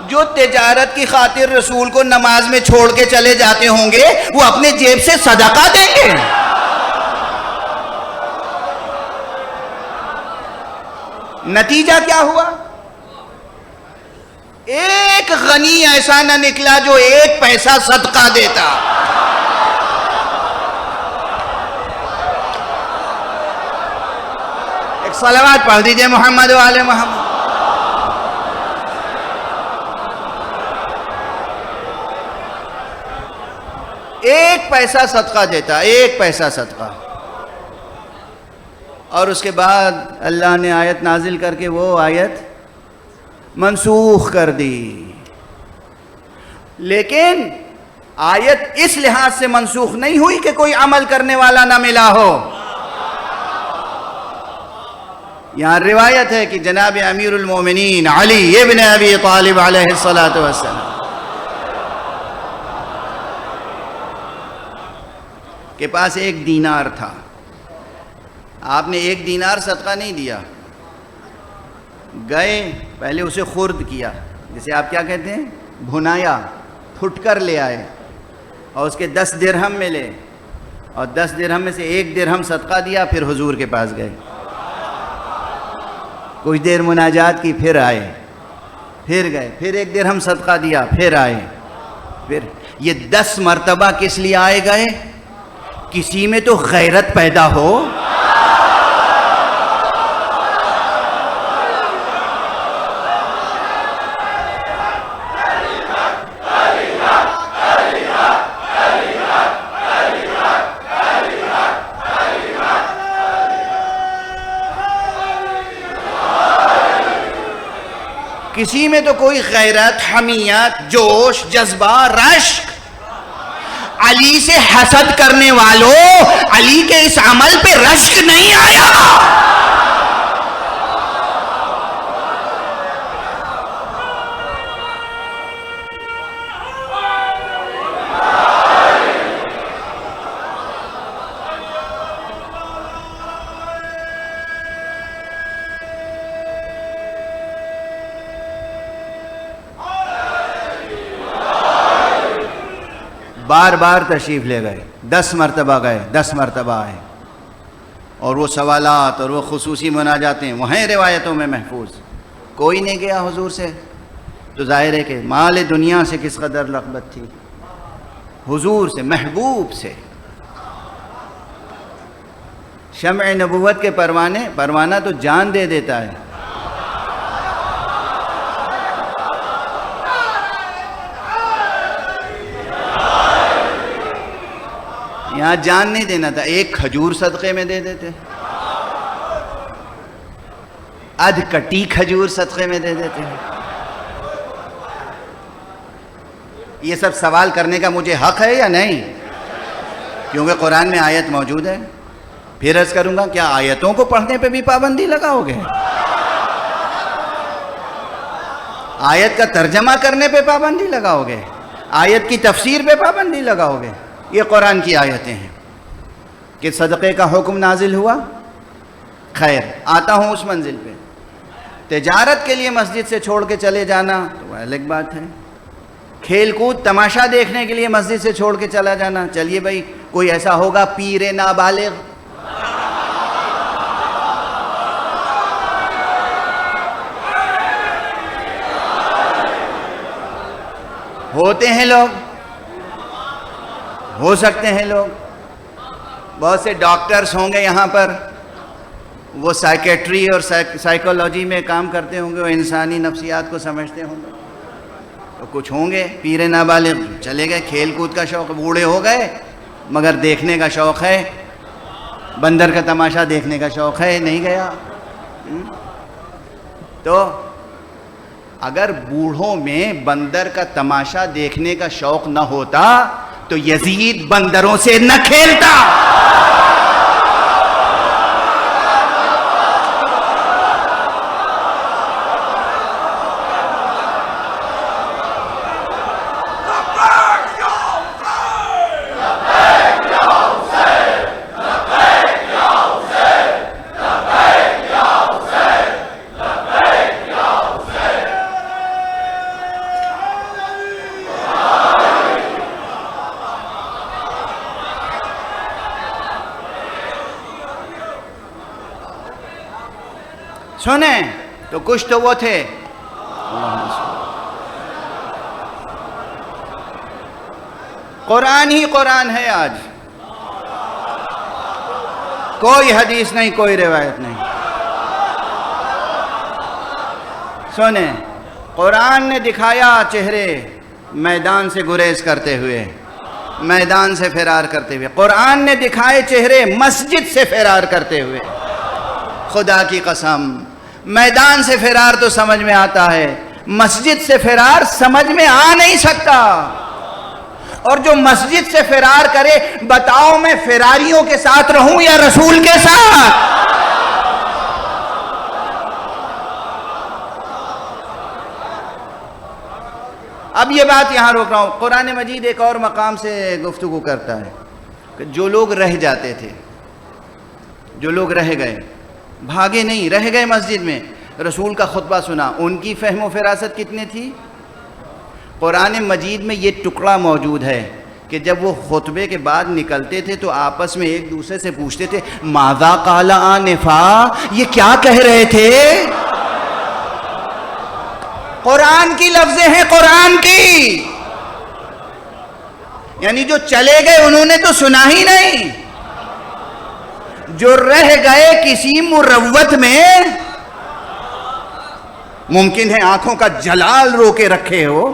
جو تجارت کی خاطر رسول کو نماز میں چھوڑ کے چلے جاتے ہوں گے وہ اپنے جیب سے صدقہ دیں گے. نتیجہ کیا ہوا؟ ایک غنی ایسا نہ نکلا جو 1 پیسہ صدقہ دیتا. ایک صلوات پڑھ دیجئے محمد و آل محمد. 1 پیسہ صدقہ دیتا، 1 پیسہ صدقہ. اور اس کے بعد اللہ نے آیت نازل کر کے وہ آیت منسوخ کر دی. لیکن آیت اس لحاظ سے منسوخ نہیں ہوئی کہ کوئی عمل کرنے والا نہ ملا ہو. یہاں روایت ہے کہ جناب امیر المومنین علی ابن ابی طالب علیہ السلام کے پاس 1 دینار تھا. آپ نے 1 دینار صدقہ نہیں دیا، گئے پہلے اسے خرد کیا، جسے آپ کیا کہتے ہیں، بھنایا، پھٹ کر لے آئے، اور اس کے 10 درہم ملے، اور 10 درہم میں سے 1 درہم صدقہ دیا. پھر حضور کے پاس گئے، کچھ دیر مناجات کی، پھر آئے، پھر گئے، پھر 1 درہم صدقہ دیا، پھر آئے. پھر یہ 10 مرتبہ کس لیے آئے گئے؟ کسی میں تو غیرت پیدا ہو. کسی میں تو کوئی غیرت، حمیت، جوش، جذبہ، رشک. علی سے حسد کرنے والوں، علی کے اس عمل پہ رشک نہیں آیا. بار بار تشریف لے گئے، 10 مرتبہ گئے، 10 مرتبہ آئے، اور وہ سوالات اور وہ خصوصی مناجاتیں وہیں روایتوں میں محفوظ. کوئی نہیں گیا حضور سے، تو ظاہر ہے کہ مال دنیا سے کس قدر رغبت تھی. حضور سے، محبوب سے. شمع نبوت کے پروانہ تو جان دے دیتا ہے. یہاں جان نہیں دینا تھا، ایک کھجور صدقے میں دے دیتے، ادھ کٹی کھجور صدقے میں دے دیتے. یہ سب سوال کرنے کا مجھے حق ہے یا نہیں؟ کیونکہ قرآن میں آیت موجود ہے. پھر عرض کروں گا، کیا آیتوں کو پڑھنے پہ بھی پابندی لگاؤ گے؟ آیت کا ترجمہ کرنے پہ پابندی لگاؤ گے؟ آیت کی تفسیر پہ پابندی لگاؤ گے؟ یہ قرآن کی آیتیں ہیں کہ صدقے کا حکم نازل ہوا. خیر، آتا ہوں اس منزل پہ. تجارت کے لیے مسجد سے چھوڑ کے چلے جانا تو وہ الگ بات ہے. کھیل کود تماشا دیکھنے کے لیے مسجد سے چھوڑ کے چلا جانا، چلیے بھائی کوئی ایسا ہوگا پیر نابالغ، ہوتے ہیں لوگ، ہو سکتے ہیں لوگ. بہت سے ڈاکٹرز ہوں گے یہاں پر، وہ سائیکیٹری اور سائیکولوجی میں کام کرتے ہوں گے، وہ انسانی نفسیات کو سمجھتے ہوں گے. تو کچھ ہوں گے پیر نابالغ، چلے گئے، کھیل کود کا شوق، بوڑھے ہو گئے مگر دیکھنے کا شوق ہے، بندر کا تماشا دیکھنے کا شوق ہے، نہیں گیا. تو اگر بوڑھوں میں بندر کا تماشا دیکھنے کا شوق نہ ہوتا تو یزید بندروں سے نہ کھیلتا. سنیں تو کچھ تو وہ تھے. قرآن ہی قرآن ہے آج، کوئی حدیث نہیں، کوئی روایت نہیں. سنیں، قرآن نے دکھایا چہرے میدان سے گریز کرتے ہوئے، میدان سے فرار کرتے ہوئے. قرآن نے دکھائے چہرے مسجد سے فرار کرتے ہوئے. خدا کی قسم، میدان سے فرار تو سمجھ میں آتا ہے، مسجد سے فرار سمجھ میں آ نہیں سکتا. اور جو مسجد سے فرار کرے، بتاؤ میں فراریوں کے ساتھ رہوں یا رسول کے ساتھ؟ اب یہ بات یہاں روک رہا ہوں. قرآن مجید ایک اور مقام سے گفتگو کرتا ہے کہ جو لوگ رہ جاتے تھے، جو لوگ رہ گئے، بھاگے نہیں، رہ گئے مسجد میں، رسول کا خطبہ سنا، ان کی فہم و فراست کتنی تھی؟ قرآن مجید میں یہ ٹکڑا موجود ہے کہ جب وہ خطبے کے بعد نکلتے تھے تو آپس میں ایک دوسرے سے پوچھتے تھے، ماذا قال آنفا، یہ کیا کہہ رہے تھے؟ قرآن کی لفظیں ہیں، قرآن کی. یعنی جو چلے گئے انہوں نے تو سنا ہی نہیں، جو رہ گئے کسی مروت میں، ممکن ہے آنکھوں کا جلال رو کے رکھے ہو،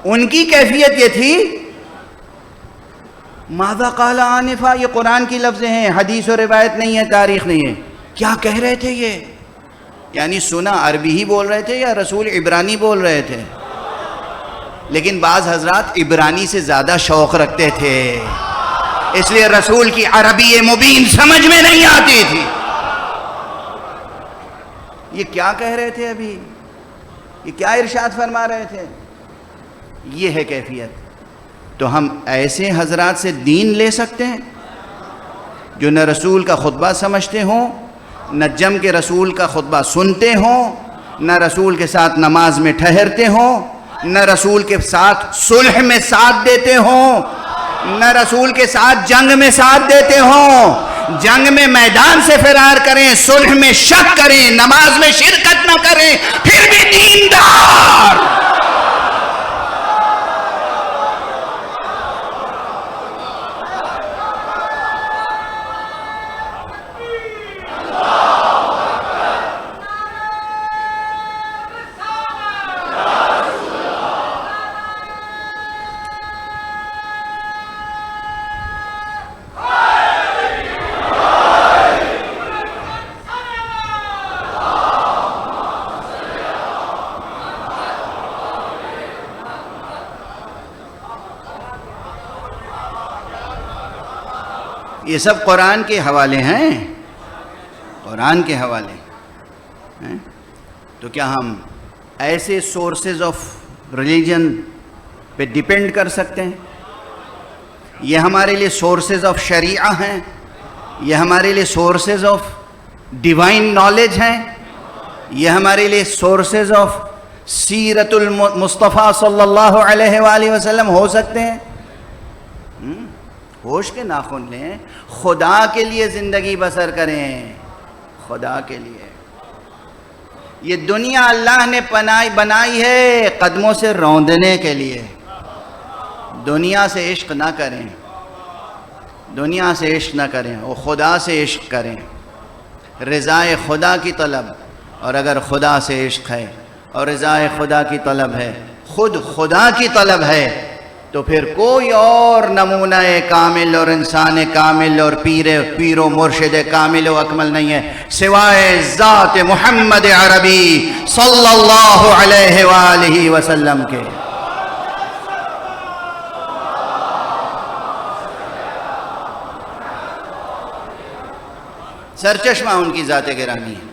ان کی کیفیت یہ تھی، ماذا قال آنفا، یہ قرآن کی لفظیں ہیں، حدیث و روایت نہیں ہے، تاریخ نہیں ہے. کیا کہہ رہے تھے یہ؟ یعنی سنا عربی ہی بول رہے تھے یا رسول عبرانی بول رہے تھے؟ لیکن بعض حضرات عبرانی سے زیادہ شوق رکھتے تھے، اس لیے رسول کی عربی مبین سمجھ میں نہیں آتی تھی۔ یہ کیا کہہ رہے تھے ابھی؟ یہ کیا ارشاد فرما رہے تھے؟ یہ ہے کیفیت۔ تو ہم ایسے حضرات سے دین لے سکتے ہیں جو نہ رسول کا خطبہ سمجھتے ہوں، نہ جم کے رسول کا خطبہ سنتے ہوں، نہ رسول کے ساتھ نماز میں ٹھہرتے ہوں، نہ رسول کے ساتھ صلح میں ساتھ دیتے ہوں، نہ رسول کے ساتھ جنگ میں ساتھ دیتے ہوں۔ جنگ میں میدان سے فرار کریں، صلح میں شک کریں، نماز میں شرکت نہ کریں، پھر بھی دیندار۔ یہ سب قرآن کے حوالے ہیں، قرآن کے حوالے ہیں۔ تو کیا ہم ایسے سورسز آف ریلیجن پہ ڈیپینڈ کر سکتے ہیں؟ یہ ہمارے لیے سورسز آف شریعہ ہیں، یہ ہمارے لیے سورسز آف ڈیوائن نالج ہیں، یہ ہمارے لیے سورسز آف سیرت المصطفیٰ صلی اللہ علیہ وآلہ وسلم ہو سکتے ہیں؟ ہوش کے ناخن لیں، خدا کے لیے زندگی بسر کریں، خدا کے لیے۔ یہ دنیا اللہ نے بنائی ہے قدموں سے روندنے کے لیے۔ دنیا سے عشق نہ کریں، دنیا سے عشق نہ کریں، وہ خدا سے عشق کریں، رضائے خدا کی طلب۔ اور اگر خدا سے عشق ہے اور رضائے خدا کی طلب ہے، خود خدا کی طلب ہے، تو پھر کوئی اور نمونہ کامل اور انسان کامل اور پیر و مرشد کامل و اکمل نہیں ہے سوائے ذات محمد عربی صلی اللہ علیہ وآلہ وسلم کے۔ سرچشمہ ان کی ذات گرامی ہے،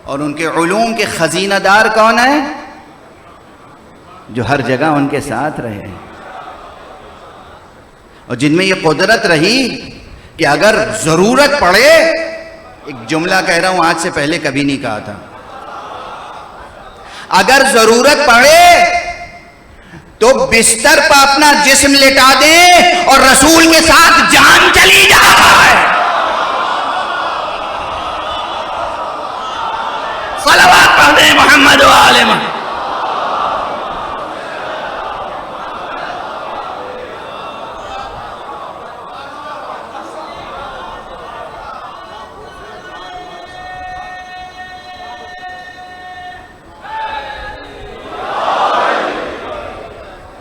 اور ان کے علوم کے خزینہ دار کون ہے؟ جو ہر جگہ ان کے ساتھ رہے، اور جن میں یہ قدرت رہی کہ اگر ضرورت پڑے، ایک جملہ کہہ رہا ہوں آج سے پہلے کبھی نہیں کہا تھا، اگر ضرورت پڑے تو بستر پر اپنا جسم لٹا دیں اور رسول کے ساتھ جان چلی جائے۔ صلوات پڑھ دیں محمد و آل محمد۔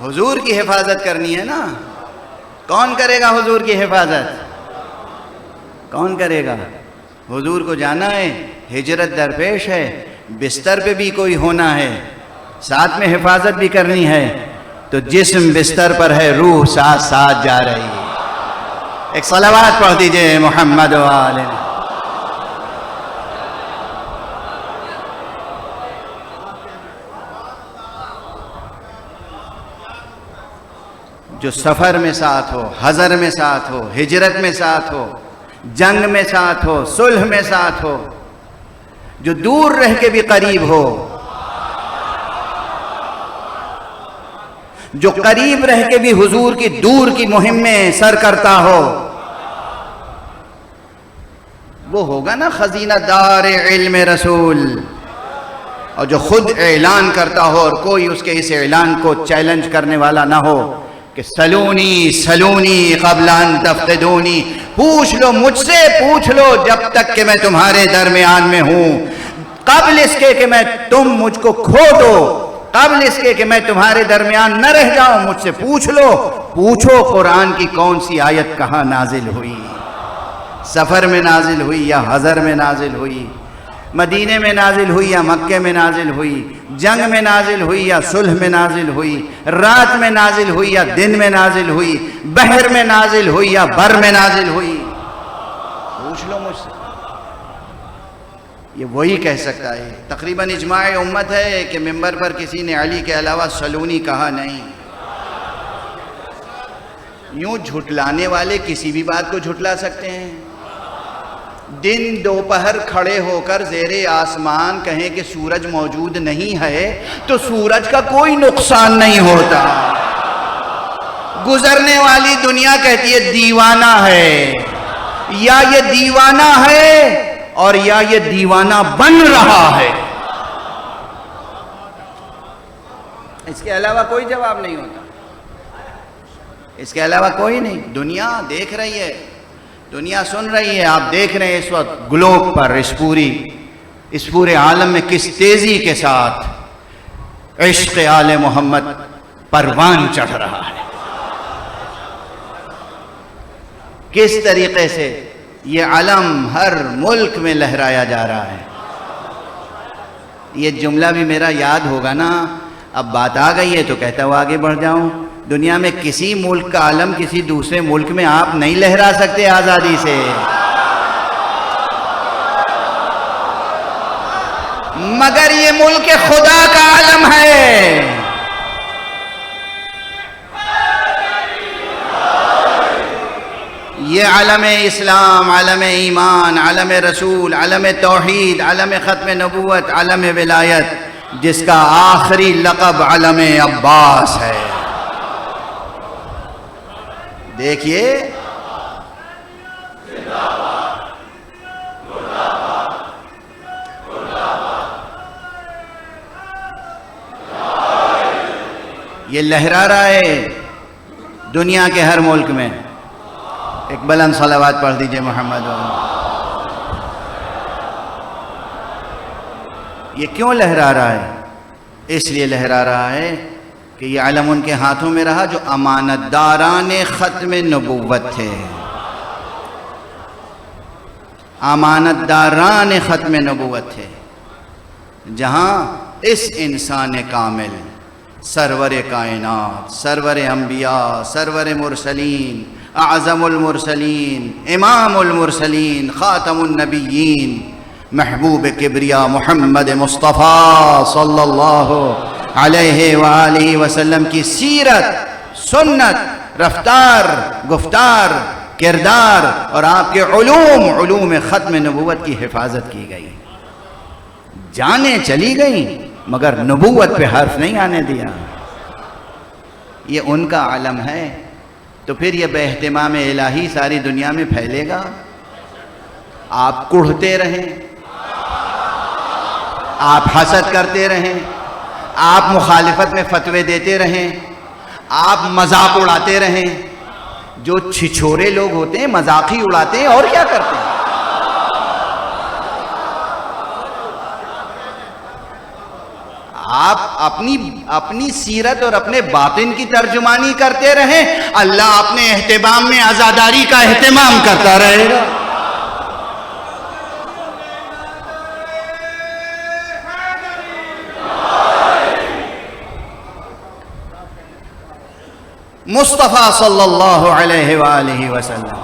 حضور کی حفاظت کرنی ہے نا، کون کرے گا حضور کی حفاظت؟ کون کرے گا؟ حضور کو جانا ہے، ہجرت درپیش ہے، بستر پہ بھی کوئی ہونا ہے، ساتھ میں حفاظت بھی کرنی ہے، تو جسم بستر پر ہے، روح ساتھ ساتھ جا رہی ہے۔ ایک صلوات پڑھ دیجئے محمد و آل محمد۔ جو سفر میں ساتھ ہو، حضر میں ساتھ ہو، ہجرت میں ساتھ ہو، جنگ میں ساتھ ہو، صلح میں ساتھ ہو، جو دور رہ کے بھی قریب ہو، جو قریب رہ کے بھی حضور کی دور کی مہم میں سر کرتا ہو، وہ ہوگا نا خزینہ دار علم رسول۔ اور جو خود اعلان کرتا ہو اور کوئی اس کے اس اعلان کو چیلنج کرنے والا نہ ہو کہ سلونی سلونی قبل ان تفتدونی، پوچھ لو مجھ سے، پوچھ لو جب تک کہ میں تمہارے درمیان میں ہوں، قبل اس کے کہ میں تم مجھ کو کھو دو، قبل اس کے کہ میں تمہارے درمیان نہ رہ جاؤں، مجھ سے پوچھ لو، پوچھو قرآن کی کون سی آیت کہاں نازل ہوئی، سفر میں نازل ہوئی یا حضر میں نازل ہوئی، مدینے میں نازل ہوئی یا مکے میں نازل ہوئی، جنگ میں نازل ہوئی یا صلح میں نازل ہوئی، رات میں نازل ہوئی یا دن میں نازل ہوئی، بحر میں نازل ہوئی یا بر میں نازل ہوئی، پوچھ لو مجھ سے، یہ وہی کہہ سکتا ہے۔ تقریباً اجماع امت ہے کہ ممبر پر کسی نے علی کے علاوہ صلونی کہا نہیں۔ یوں جھٹلانے والے کسی بھی بات کو جھٹلا سکتے ہیں۔ دن دوپہر کھڑے ہو کر زیر آسمان کہیں کہ سورج موجود نہیں ہے تو سورج کا کوئی نقصان نہیں ہوتا۔ گزرنے والی دنیا کہتی ہے دیوانہ ہے، یا یہ دیوانہ ہے اور یا یہ دیوانہ بن رہا ہے، اس کے علاوہ کوئی جواب نہیں ہوتا، اس کے علاوہ کوئی نہیں۔ دنیا دیکھ رہی ہے، دنیا سن رہی ہے، آپ دیکھ رہے ہیں اس وقت گلوب پر اس پورے عالم میں کس تیزی کے ساتھ عشق آل محمد پروان چڑھ رہا ہے، کس طریقے سے یہ علم ہر ملک میں لہرایا جا رہا ہے۔ یہ جملہ بھی میرا یاد ہوگا نا، اب بات آ گئی ہے تو کہتا ہوا آگے بڑھ جاؤں۔ دنیا میں کسی ملک کا علم کسی دوسرے ملک میں آپ نہیں لہرا سکتے آزادی سے، مگر یہ ملک خدا کا علم ہے۔ یہ علم اسلام، علم ایمان، علم رسول، علم توحید، علم ختم نبوت، علم ولایت، جس کا آخری لقب علم عباس ہے۔ دیکھیے یہ لہرا رہا ہے دنیا کے ہر ملک میں۔ ایک بلند صلوات پڑھ دیجئے محمد۔ یہ کیوں لہرا رہا ہے؟ اس لیے لہرا رہا ہے کہ یہ علم ان کے ہاتھوں میں رہا جو امانت داران ختم نبوت تھے، امانت داران ختم نبوت تھے، جہاں اس انسان کامل، سرور کائنات، سرور انبیاء، سرور مرسلین، اعظم المرسلین، امام المرسلین، خاتم النبیین، محبوب کبریا محمد مصطفیٰ صلی اللہ علیہ وآلہ وسلم کی سیرت، سنت، رفتار، گفتار، کردار اور آپ کے علوم ختم نبوت کی حفاظت کی گئی۔ جانیں چلی گئیں مگر نبوت پہ حرف نہیں آنے دیا۔ یہ ان کا علم ہے، تو پھر یہ بے اہتمام الہی ساری دنیا میں پھیلے گا۔ آپ کڑھتے رہیں، آپ حسد کرتے رہیں، آپ مخالفت میں فتوے دیتے رہیں، آپ مذاق اڑاتے رہیں۔ جو چھچورے لوگ ہوتے ہیں مذاق ہی اڑاتے ہیں اور کیا کرتے ہیں۔ آپ اپنی سیرت اور اپنے باطن کی ترجمانی کرتے رہیں، اللہ اپنے اہتمام میں عزاداری کا اہتمام کرتا رہے گا۔ مصطفیٰ صلی اللہ علیہ وآلہ وسلم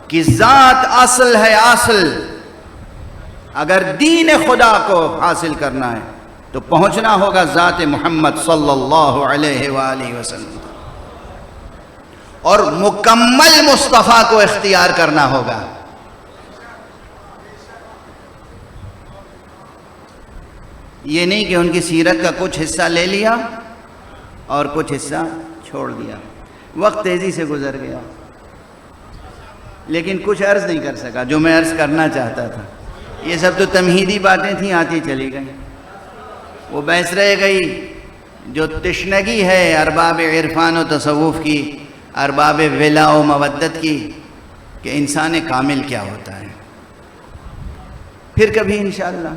کی ذات اصل ہے، اصل۔ اگر دین خدا کو حاصل کرنا ہے تو پہنچنا ہوگا ذات محمد صلی اللہ علیہ وآلہ وسلم، اور مکمل مصطفیٰ کو اختیار کرنا ہوگا۔ یہ نہیں کہ ان کی سیرت کا کچھ حصہ لے لیا اور کچھ حصہ چھوڑ دیا۔ وقت تیزی سے گزر گیا، لیکن کچھ عرض نہیں کر سکا جو میں عرض کرنا چاہتا تھا۔ یہ سب تو تمہیدی باتیں تھیں، آتی چلی گئیں۔ وہ بحث رہ گئی جو تشنگی ہے ارباب عرفان و تصوف کی، ارباب ولا و مودت کی، کہ انسان کامل کیا ہوتا ہے۔ پھر کبھی انشاءاللہ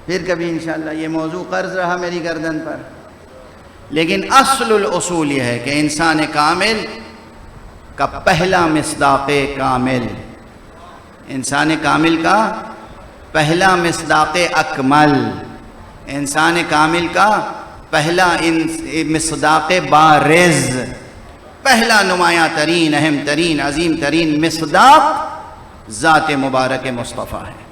پھر کبھی انشاءاللہ یہ موضوع قرض رہا میری گردن پر. لیکن اصل الاصول یہ ہے کہ انسان کامل کا پہلا مصداق کامل، انسان کامل کا پہلا مصداق اکمل، انسان کامل کا پہلا مصداق بارز، پہلا نمایاں ترین، اہم ترین، عظیم ترین مصداق ذات مبارک مصطفیٰ ہے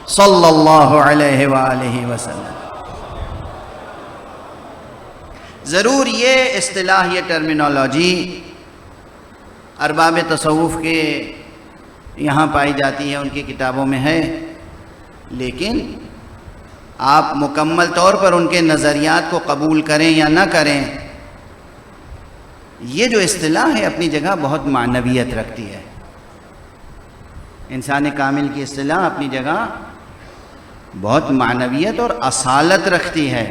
صلی اللہ علیہ وآلہ وسلم. ضرور یہ اصطلاح، یہ ٹرمینالوجی ارباب تصوف کے یہاں پائی جاتی ہے، ان کی کتابوں میں ہے، لیکن آپ مکمل طور پر ان کے نظریات کو قبول کریں یا نہ کریں، یہ جو اصطلاح ہے اپنی جگہ بہت معنویت رکھتی ہے. انسان کامل کی اصطلاح اپنی جگہ بہت معنویت اور اصالت رکھتی ہے.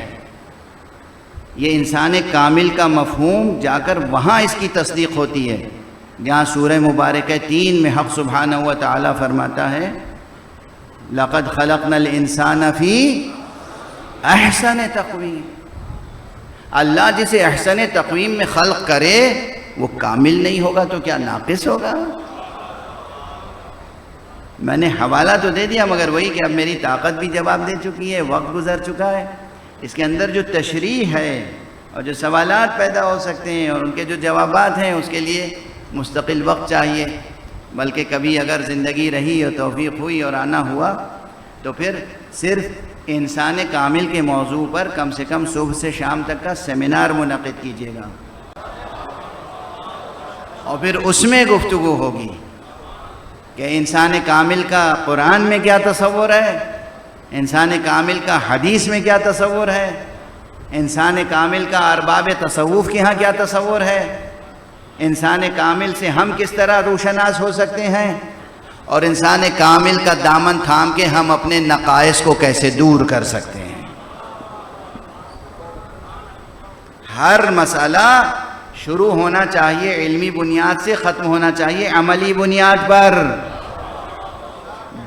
یہ انسان کامل کا مفہوم جا کر وہاں اس کی تصدیق ہوتی ہے جہاں سورہ مبارکہ 3 میں حق سبحانہ و تعالی فرماتا ہے لَقَدْ خَلَقْنَا الْإِنسَانَ فِي احسن تقویم. اللہ جسے احسن تقویم میں خلق کرے وہ کامل نہیں ہوگا تو کیا ناقص ہوگا؟ میں نے حوالہ تو دے دیا، مگر وہی کہ اب میری طاقت بھی جواب دے چکی ہے، وقت گزر چکا ہے. اس کے اندر جو تشریح ہے اور جو سوالات پیدا ہو سکتے ہیں اور ان کے جو جوابات ہیں اس کے لیے مستقل وقت چاہیے. بلکہ کبھی اگر زندگی رہی اور توفیق ہوئی اور آنا ہوا تو پھر صرف انسان کامل کے موضوع پر کم سے کم صبح سے شام تک کا سیمینار منعقد کیجیے گا، اور پھر اس میں گفتگو ہوگی کہ انسان کامل کا قرآن میں کیا تصور ہے، انسان کامل کا حدیث میں کیا تصور ہے، انسان کامل کا ارباب تصوف کے ہاں کیا تصور ہے، انسان کامل سے ہم کس طرح روشناس ہو سکتے ہیں، اور انسان کامل کا دامن تھام کے ہم اپنے نقائص کو کیسے دور کر سکتے ہیں. ہر مسئلہ شروع ہونا چاہیے علمی بنیاد سے، ختم ہونا چاہیے عملی بنیاد پر.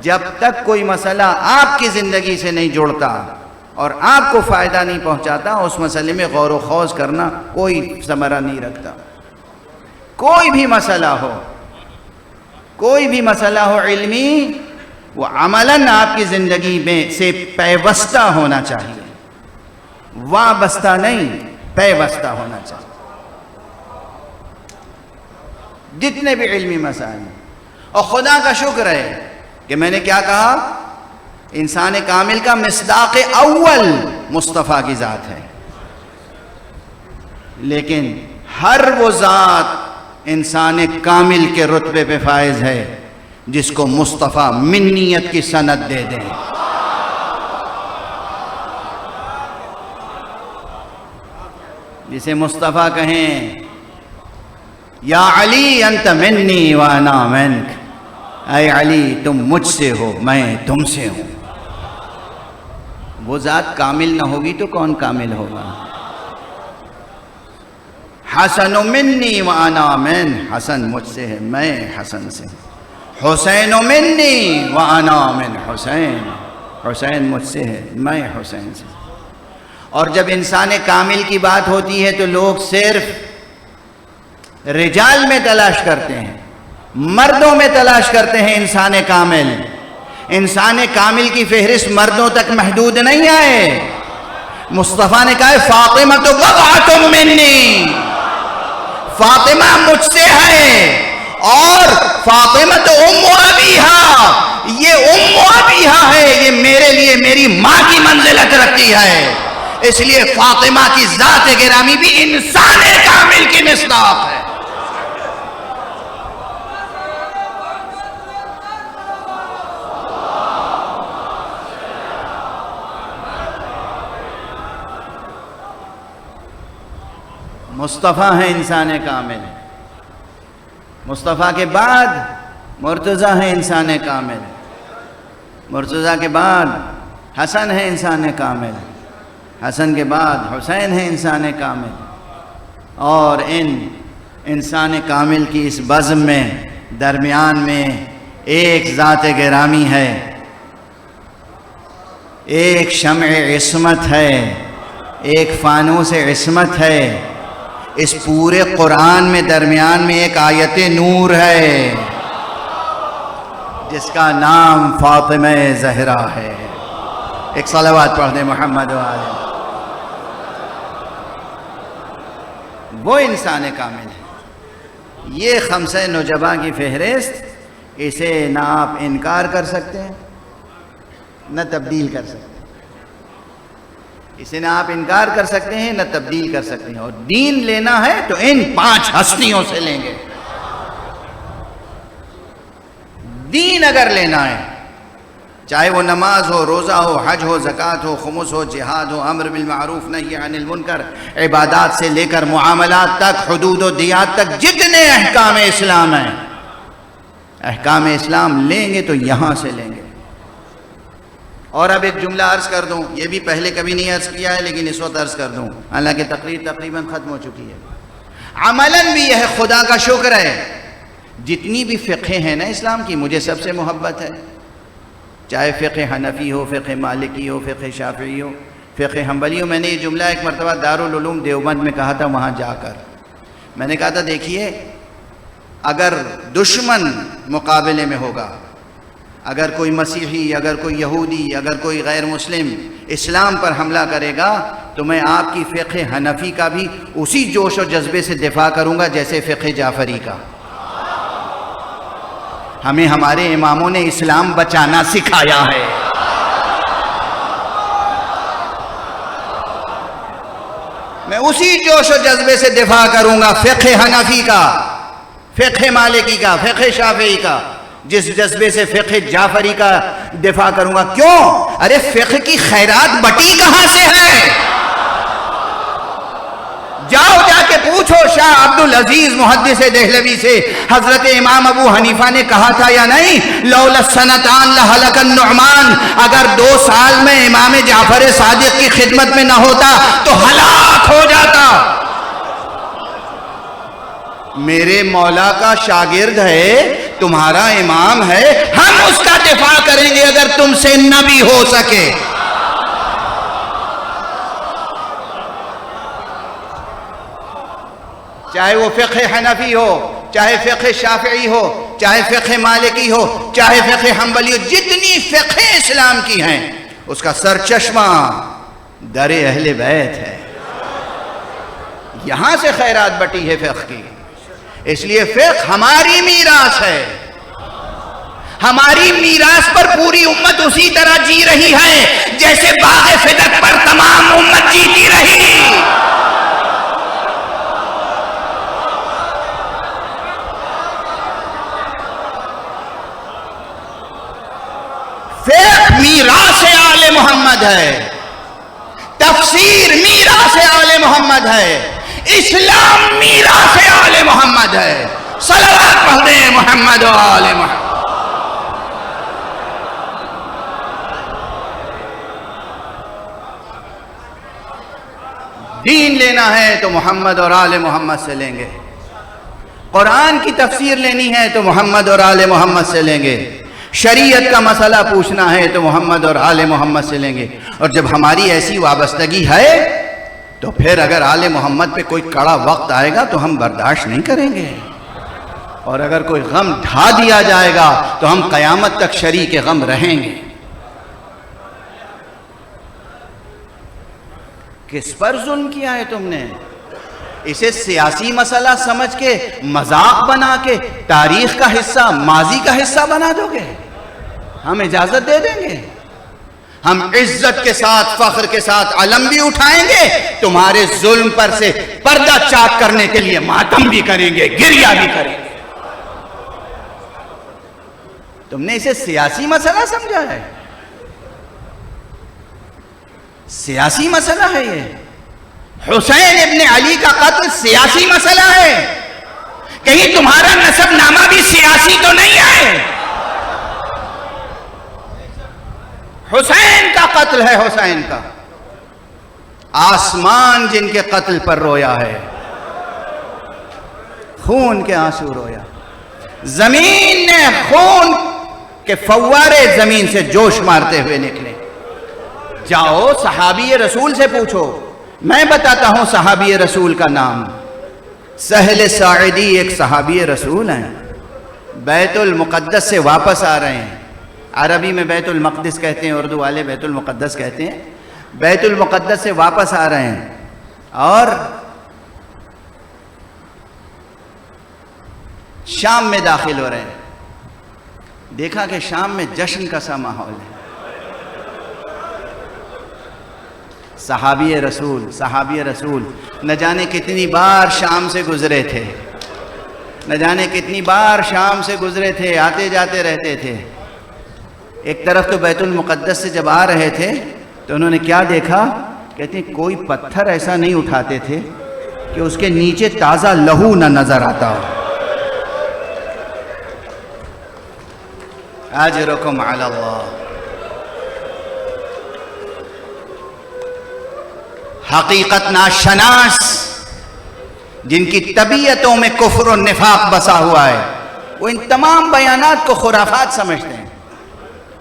جب تک کوئی مسئلہ آپ کی زندگی سے نہیں جڑتا اور آپ کو فائدہ نہیں پہنچاتا، اس مسئلے میں غور و خوض کرنا کوئی ثمرہ نہیں رکھتا. کوئی بھی مسئلہ ہو، کوئی بھی مسئلہ ہو علمی، وہ عملاً آپ کی زندگی میں سے پیوستہ ہونا چاہیے، وابستہ نہیں، پیوستہ ہونا چاہیے. جتنے بھی علمی مسائل ہیں. اور خدا کا شکر ہے کہ میں نے کیا کہا، انسان کامل کا مصداق اول مصطفیٰ کی ذات ہے. لیکن ہر وہ ذات انسان کامل کے رتبے پہ فائز ہے جس کو مصطفیٰ منیت کی سند دے دیں. جسے مصطفیٰ کہیں یا علی انت منی وانا منک، اے علی تم مجھ سے ہو میں تم سے ہوں. وہ ذات کامل نہ ہوگی تو کون کامل ہوگا؟ حسن منی وانا من، حسن مجھ سے ہے میں حسن سے. حسین منی وانا من حسین، حسین مجھ سے ہے میں حسین سے. اور جب انسان کامل کی بات ہوتی ہے تو لوگ صرف رجال میں تلاش کرتے ہیں، مردوں میں تلاش کرتے ہیں انسان کامل. انسان کامل کی فہرست مردوں تک محدود نہیں ہے. مصطفیٰ نے کہا ہے فاطمہ تو بضعۃ منی، فاطمہ مجھ سے ہے، اور فاطمہ تو ام ابیہا، یہ ام ابیہا ہے، یہ میرے لیے میری ماں کی منزلت رکھتی ہے. اس لیے فاطمہ کی ذات گرامی بھی انسان کامل کی مصداق ہے. مصطفیٰ ہے انسان کامل. مصطفیٰ کے بعد مرتضیٰ ہے انسان کامل. مرتضیٰ کے بعد حسن ہے انسان کامل. حسن کے بعد حسین ہے انسان کامل. اور انسان کامل کی اس بزم میں درمیان میں ایک ذات گرامی ہے ایک شمع عصمت ہے، ایک فانوس عصمت ہے، اس پورے قرآن میں درمیان میں ایک آیت نور ہے جس کا نام فاطمہ زہرا ہے۔ ایک صلوات پڑھ دیں محمد و آلہ۔ وہ انسان کامل ہے۔ یہ خمسہ نجبہ کی فہرست، اسے نہ آپ انکار کر سکتے ہیں نہ تبدیل کر سکتے ہیں، اسے نہ آپ انکار کر سکتے ہیں نہ تبدیل کر سکتے ہیں۔ اور دین لینا ہے تو ان 5 ہستیوں سے لیں گے۔ دین اگر لینا ہے، چاہے وہ نماز ہو، روزہ ہو، حج ہو، زکوٰۃ ہو، خمس ہو، جہاد ہو، امر بالمعروف نہی عن المنکر، عبادات سے لے کر معاملات تک، حدود و دیات تک، جتنے احکام اسلام ہیں، احکام اسلام لیں گے تو یہاں سے لیں گے۔ اور اب ایک جملہ عرض کر دوں، یہ بھی پہلے کبھی نہیں عرض کیا ہے لیکن اس وقت عرض کر دوں، حالانکہ تقریر تقریباً ختم ہو چکی ہے۔ عملاً بھی یہ خدا کا شکر ہے، جتنی بھی فقہ ہیں نا اسلام کی، مجھے سب سے محبت ہے، چاہے فقہ حنفی ہو، فقہ مالکی ہو، فقہ شافعی ہو، فقہ حنبلی ہو۔ میں نے یہ جملہ ایک مرتبہ دارالعلوم دیوبند میں کہا تھا، وہاں جا کر میں نے کہا تھا، دیکھیے اگر دشمن مقابلے میں ہوگا، اگر کوئی مسیحی، اگر کوئی یہودی، اگر کوئی غیر مسلم اسلام پر حملہ کرے گا تو میں آپ کی فقہ حنفی کا بھی اسی جوش و جذبے سے دفاع کروں گا جیسے فقہ جعفری کا۔ ہمیں ہمارے اماموں نے اسلام بچانا سکھایا ہے۔ میں اسی جوش و جذبے سے دفاع کروں گا فقہ حنفی کا، فقہ مالکی کا، فقہ شافعی کا، جس جذبے سے فقہ جعفری کا دفاع کروں گا۔ کیوں؟ ارے فقہ کی خیرات بٹی کہاں سے ہے؟ جاؤ جا کے پوچھو شاہ عبدالعزیز محدث دہلوی سے، حضرت امام ابو حنیفہ نے کہا تھا یا نہیں، لولا السنتان لہلک النعمان، اگر 2 سال میں امام جعفر صادق کی خدمت میں نہ ہوتا تو ہلاک ہو جاتا۔ میرے مولا کا شاگرد ہے، تمہارا امام ہے، ہم اس کا دفاع کریں گے اگر تم سے نہ بھی ہو سکے۔ چاہے وہ فقہ حنفی ہو، چاہے فقہ شافعی ہو، چاہے فقہ مالکی ہو، چاہے فقہ حنبلی ہو، جتنی فقہ اسلام کی ہیں اس کا سرچشمہ در اہل بیت ہے۔ یہاں سے خیرات بٹی ہے فقہ کی۔ اس لیے فقہ ہماری میراث ہے، ہماری میراث پر پوری امت اسی طرح جی رہی ہے جیسے باغ فدق پر تمام امت جیتی رہی۔ فقہ میراث آل محمد ہے، تفسیر میراث آل محمد ہے، اسلام میراث آل محمد ہے۔ صلوات پڑھ دیں محمد و آل محمد۔ دین لینا ہے تو محمد اور آل محمد سے لیں گے، قرآن کی تفسیر لینی ہے تو محمد اور آل محمد سے لیں گے، شریعت کا مسئلہ پوچھنا ہے تو محمد اور آل محمد سے لیں گے۔ اور جب ہماری ایسی وابستگی ہے تو پھر اگر آل محمد پہ کوئی کڑا وقت آئے گا تو ہم برداشت نہیں کریں گے، اور اگر کوئی غم ڈھا دیا جائے گا تو ہم قیامت تک شریک غم رہیں گے۔ کس پر ظلم کیا ہے تم نے؟ اسے سیاسی مسئلہ سمجھ کے مذاق بنا کے تاریخ کا حصہ، ماضی کا حصہ بنا دو گے؟ ہم اجازت دے دیں گے؟ ہم عزت کے ساتھ، فخر کے ساتھ علم بھی اٹھائیں گے، تمہارے ظلم پر سے پردہ چاک کرنے کے لیے ماتم بھی کریں گے، گریہ بھی کریں گے۔ تم نے اسے سیاسی مسئلہ سمجھا ہے؟ سیاسی مسئلہ ہے یہ۔ حسین ابن علی کا قتل سیاسی مسئلہ ہے۔ کہیں تمہارا نسب نامہ بھی سیاسی تو نہیں ہے؟ حسین کا قتل ہے، حسین کا۔ آسمان جن کے قتل پر رویا ہے، خون کے آنسو رویا، زمین نے خون کے فوارے زمین سے جوش مارتے ہوئے نکلے۔ جاؤ صحابی رسول سے پوچھو، میں بتاتا ہوں صحابی رسول کا نام۔ سہل ساعدی ایک صحابی رسول ہیں، بیت المقدس سے واپس آ رہے ہیں۔ عربی میں بیت المقدس کہتے ہیں، اردو والے بیت المقدس کہتے ہیں۔ بیت المقدس سے واپس آ رہے ہیں اور شام میں داخل ہو رہے ہیں۔ دیکھا کہ شام میں جشن کا سا ماحول ہے۔ صحابی رسول نہ جانے کتنی بار شام سے گزرے تھے، نہ جانے کتنی بار شام سے گزرے تھے، آتے جاتے رہتے تھے۔ ایک طرف تو بیت المقدس سے جب آ رہے تھے تو انہوں نے کیا دیکھا؟ کہتے ہیں کوئی پتھر ایسا نہیں اٹھاتے تھے کہ اس کے نیچے تازہ لہو نہ نظر آتا ہو۔ اجرکم علی اللہ۔ حقیقت ناشناس جن کی طبیعتوں میں کفر و نفاق بسا ہوا ہے، وہ ان تمام بیانات کو خرافات سمجھتے ہیں۔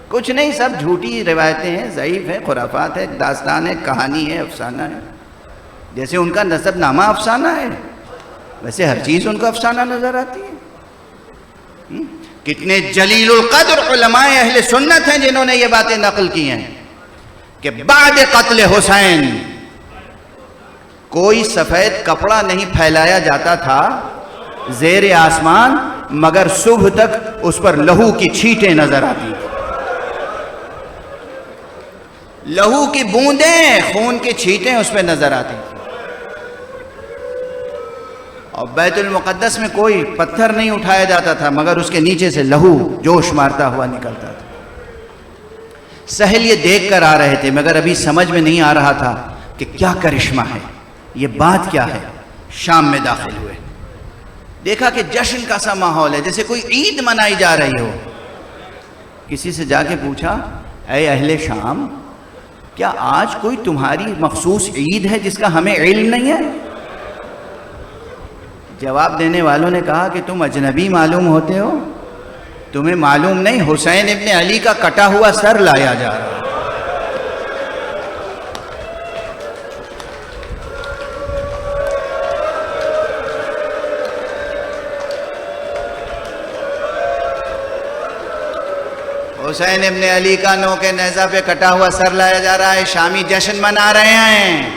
کچھ نہیں، سب جھوٹی روایتیں ہیں، ضعیف ہیں، خرافات ہے، داستان ہے، کہانی ہے، افسانہ ہے۔ جیسے ان کا نسب نامہ افسانہ ہے، ویسے ہر چیز ان کو افسانہ نظر آتی ہے۔ کتنے جلیل القدر علماء اہل سنت ہیں جنہوں نے یہ باتیں نقل کی ہیں کہ بعد قتل حسین کوئی سفید کپڑا نہیں پھیلایا جاتا تھا زیر آسمان مگر صبح تک اس پر لہو کی چھینٹیں نظر آتی تھیں، لہو کی بوندیں، خون کی چھینٹیں اس پہ نظر آتی تھیں۔ اور بیت المقدس میں کوئی پتھر نہیں اٹھایا جاتا تھا مگر اس کے نیچے سے لہو جوش مارتا ہوا نکلتا تھا۔ سہل یہ دیکھ کر آ رہے تھے مگر ابھی سمجھ میں نہیں آ رہا تھا کہ کیا کرشمہ ہے، یہ بات کیا ہے۔ شام میں داخل ہوئے، دیکھا کہ جشن کا سا ماحول ہے، جیسے کوئی عید منائی جا رہی ہو۔ کسی سے جا کے پوچھا، اے اہل شام، کیا آج کوئی تمہاری مخصوص عید ہے جس کا ہمیں علم نہیں ہے؟ جواب دینے والوں نے کہا کہ تم اجنبی معلوم ہوتے ہو، تمہیں معلوم نہیں حسین ابن علی کا کٹا ہوا سر لایا جا رہا ہے۔ حسین ابن علی کا نو کے نیزہ پہ کٹا ہوا سر لایا جا رہا ہے، شامی جشن منا رہے ہیں۔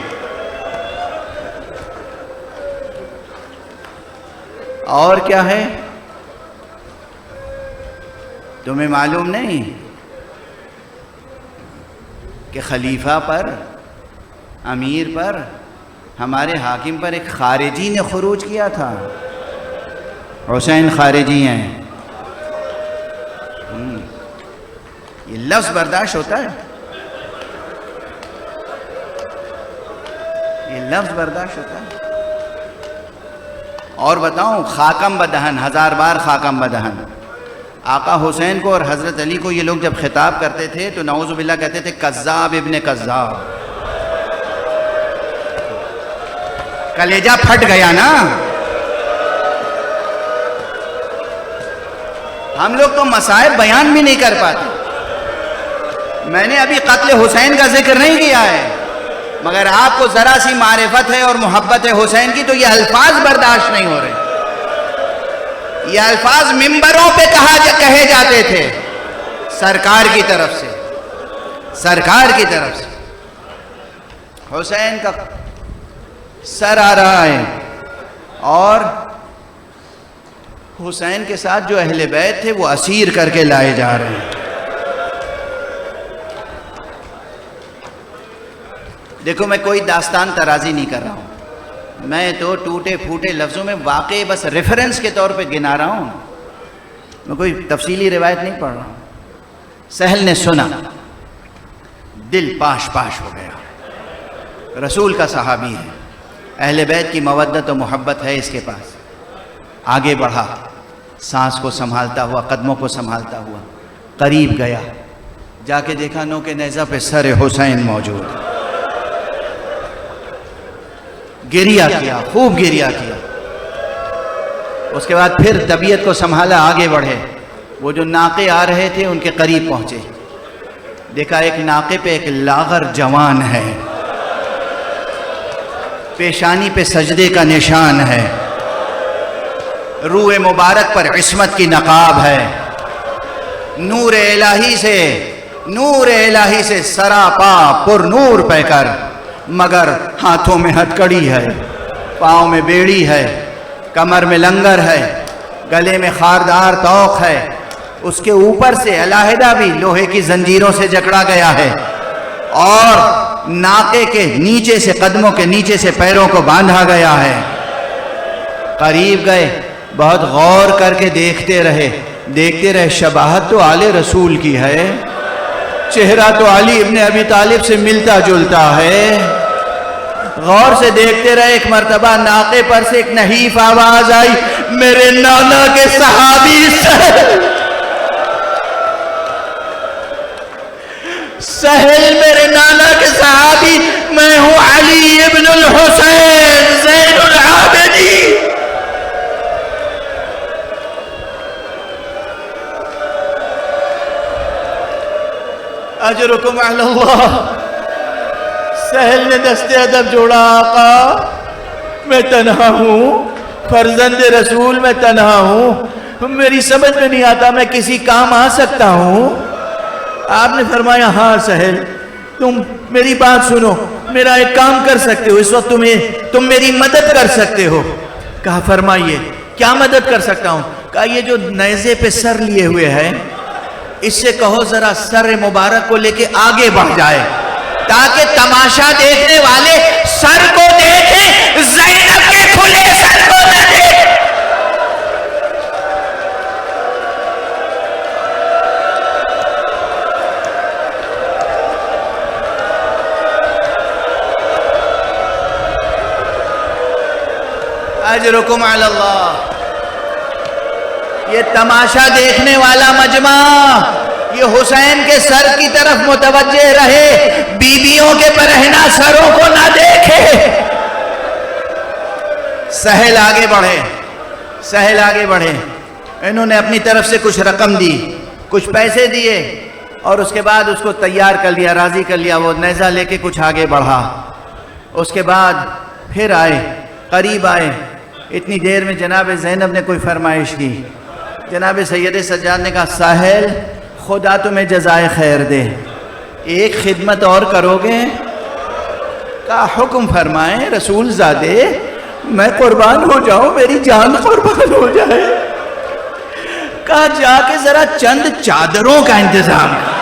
اور کیا ہے؟ تمہیں معلوم نہیں کہ خلیفہ پر، امیر پر، ہمارے حاکم پر ایک خارجی نے خروج کیا تھا؟ حسین خارجی ہیں۔ یہ لفظ برداشت ہوتا ہے؟ یہ لفظ برداشت ہوتا ہے؟ اور بتاؤں، خاکم بدہن، 1000 بار خاکم بدہن۔ آقا حسین کو اور حضرت علی کو یہ لوگ جب خطاب کرتے تھے تو نعوذ باللہ کہتے تھے کذاب ابن کذاب۔ کلیجہ پھٹ گیا نا۔ ہم لوگ تو مسائل بیان بھی نہیں کر پاتے۔ میں نے ابھی قتل حسین کا ذکر نہیں کیا ہے مگر آپ کو ذرا سی معرفت ہے اور محبت حسین کی تو یہ الفاظ برداشت نہیں ہو رہے۔ یہ الفاظ ممبروں پہ کہے جاتے تھے سرکار کی طرف سے، سرکار کی طرف سے۔ حسین کا سر آ رہا ہے اور حسین کے ساتھ جو اہل بیت تھے وہ اسیر کر کے لائے جا رہے ہیں۔ دیکھو، میں کوئی داستان ترازی نہیں کر رہا ہوں، میں تو ٹوٹے پھوٹے لفظوں میں واقعی بس ریفرنس کے طور پہ گنا رہا ہوں، میں کوئی تفصیلی روایت نہیں پڑھ رہا ہوں۔ سہل نے سنا، دل پاش پاش ہو گیا۔ رسول کا صحابی ہے، اہل بیت کی مودت و محبت ہے اس کے پاس۔ آگے بڑھا، سانس کو سنبھالتا ہوا، قدموں کو سنبھالتا ہوا، قریب گیا، جا کے دیکھا نو کے نیزہ پہ سر حسین موجود۔ گریہ کیا، خوب گریہ کیا۔ اس کے بعد پھر طبیعت کو سنبھالا، آگے بڑھے۔ وہ جو ناقے آ رہے تھے ان کے قریب پہنچے، دیکھا ایک ناقے پہ ایک لاغر جوان ہے، پیشانی پہ سجدے کا نشان ہے، روح مبارک پر عصمت کی نقاب ہے، نور الہی سے سراپا پر نور پہ کر، مگر ہاتھوں میں ہتکڑی ہے، پاؤں میں بیڑی ہے، کمر میں لنگر ہے، گلے میں خاردار توق ہے، اس کے اوپر سے علیحدہ بھی لوہے کی زنجیروں سے جکڑا گیا ہے، اور ناقے کے نیچے سے قدموں کے نیچے سے پیروں کو باندھا گیا ہے۔ قریب گئے، بہت غور کر کے دیکھتے رہے، شباہت تو آل رسول کی ہے، چہرہ تو علی ابن ابی طالب سے ملتا جلتا ہے۔ غور سے دیکھتے رہے، ایک مرتبہ ناقے پر سے ایک نحیف آواز آئی، میرے نانا کے صحابی سہل، میرے نانا کے صحابی، میں ہوں علی ابن الحسین زین العابدین۔ اجرکم علی اللہ۔ سہل نے دست ادب جوڑا، آقا میں تنہا ہوں، فرزند رسول میں تنہا ہوں، میری سمجھ میں نہیں آتا میں کسی کام آ سکتا ہوں؟ آپ نے فرمایا ہاں سہل، تم میری بات سنو، میرا ایک کام کر سکتے ہو، اس وقت تم میری مدد کر سکتے ہو۔ کہا فرمائیے کیا مدد کر سکتا ہوں؟ کہا یہ جو نیزے پہ سر لیے ہوئے ہے، اس سے کہو ذرا سر مبارک کو لے کے آگے بڑھ جائے، تاکہ تماشا دیکھنے والے سر کو دیکھیں، زینب کے کھلے سر کو نہ دیکھیں۔ اجرکم علی اللہ۔ یہ تماشا دیکھنے والا مجمع یہ حسین کے سر کی طرف متوجہ رہے، بیویوں کے برہنہ سروں کو نہ دیکھے۔ سہل آگے بڑھے، انہوں نے اپنی طرف سے کچھ رقم دی، کچھ پیسے دیے، اور اس کے بعد اس کو تیار کر لیا، راضی کر لیا، وہ نیزہ لے کے کچھ آگے بڑھا۔ اس کے بعد پھر آئے، قریب آئے، اتنی دیر میں جناب زینب نے کوئی فرمائش کی۔ جناب سید سجاد نے کہا ساحل خدا تمہیں جزائے خیر دے، ایک خدمت اور کرو گے؟ کہا حکم فرمائیں رسول زادے، میں قربان ہو جاؤں، میری جان قربان ہو جائے۔ کہا جا کے ذرا چند چادروں کا انتظام کر۔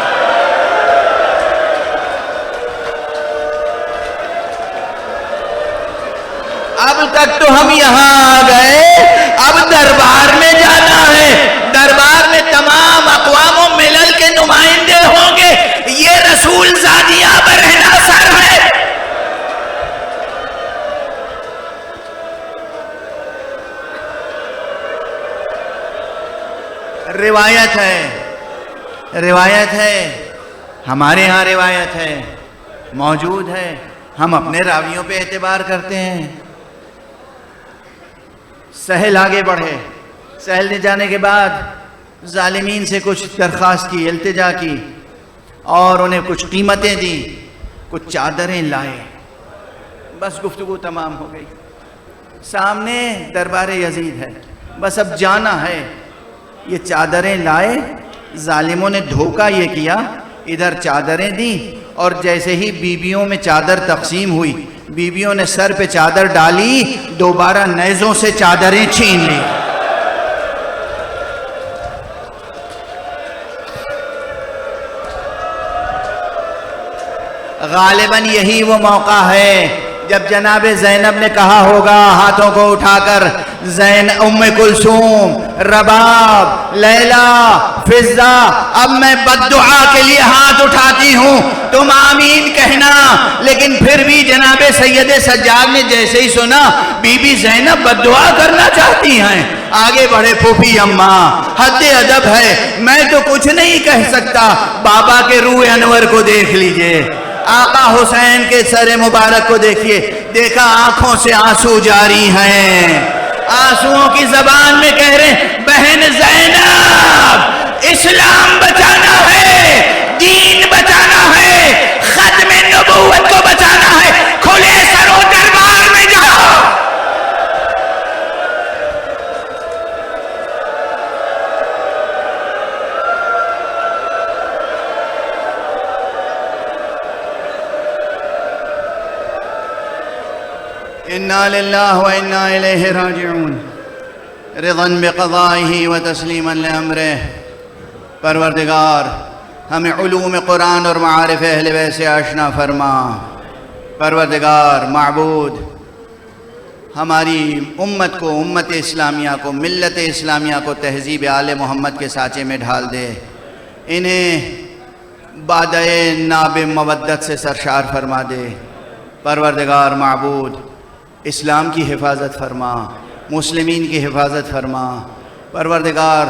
اب تک تو ہم یہاں آ گئے، اب دربار میں جانا ہے، دربار میں تمام اقوام و ملل کے نمائندے ہوں گے، یہ رسول زادیاں برہنہ سر ہے۔ روایت ہے، ہمارے ہاں روایت ہے، موجود ہے، ہم اپنے راویوں پہ اعتبار کرتے ہیں۔ سہل آگے بڑھے، سہل نے جانے کے بعد ظالمین سے کچھ درخواست کی، التجا کی، اور انہیں کچھ قیمتیں دی، کچھ چادریں لائے، بس گفتگو تمام ہو گئی۔ سامنے دربار یزید ہے، بس اب جانا ہے۔ یہ چادریں لائے، ظالموں نے دھوکہ یہ کیا، ادھر چادریں دیں، اور جیسے ہی بیویوں میں چادر تقسیم ہوئی، بیویوں نے سر پہ چادر ڈالی، دوبارہ نیزوں سے چادریں چھین لی۔ غالباً یہی وہ موقع ہے جب جناب زینب نے کہا ہوگا ہاتھوں کو اٹھا کر، ام کلثوم، رباب، لیلا، فضہ، اب میں بددعا کے لیے ہاتھ اٹھاتی ہوں، تم آمین کہنا۔ لیکن پھر بھی جناب سید سجاد نے جیسے ہی سنا بی بی زینب بددعا کرنا چاہتی ہیں، آگے بڑھے پھوپھی اماں، حد ادب ہے، میں تو کچھ نہیں کہہ سکتا، بابا کے روح انور کو دیکھ لیجئے، آقا حسین کے سر مبارک کو دیکھیے، دیکھا آنکھوں سے آنسو جاری ہیں، آنسوؤں کی زبان میں کہہ رہے ہیں بہن زینب، اسلام بچانا ہے، دین بچانا ہے، ختم نبوت کو بچانا ہے، کھلے سروں دربار میں جاؤ۔ انا للہ و انا الیہ راجعون، رضا بقضائہ و تسلیما لامرہ۔ پروردگار ہمیں علوم قرآن اور معارف اہل بیت سے آشنا فرما۔ پروردگار معبود ہماری امت کو، امت اسلامیہ کو، ملت اسلامیہ کو تہذیب آل محمد کے سانچے میں ڈھال دے، انہیں بادئ ناب مودت سے سرشار فرما دے۔ پروردگار معبود اسلام کی حفاظت فرما، مسلمین کی حفاظت فرما۔ پروردگار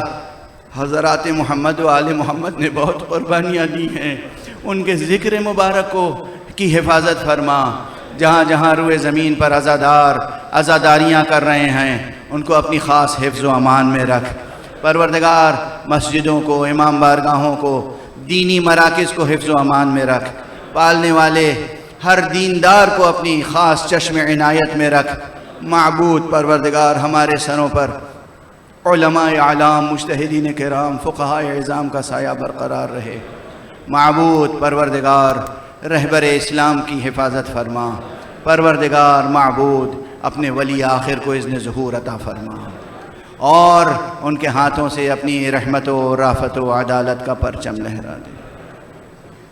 حضرات محمد و آل محمد نے بہت قربانیاں دی ہیں، ان کے ذکر مبارک کی حفاظت فرما۔ جہاں جہاں روئے زمین پر عزاداریاں کر رہے ہیں، ان کو اپنی خاص حفظ و امان میں رکھ۔ پروردگار مسجدوں کو، امام بارگاہوں کو، دینی مراکز کو حفظ و امان میں رکھ۔ پالنے والے ہر دیندار کو اپنی خاص چشم عنایت میں رکھ۔ معبود پروردگار ہمارے سروں پر علماء اعلام، مجتہدین کرام، فقہاء اعظام کا سایہ برقرار رہے۔ معبود پروردگار رہبر اسلام کی حفاظت فرما۔ پروردگار معبود اپنے ولی آخر کو اذن ظہور عطا فرما، اور ان کے ہاتھوں سے اپنی رحمت و رافت و عدالت کا پرچم لہرا دے۔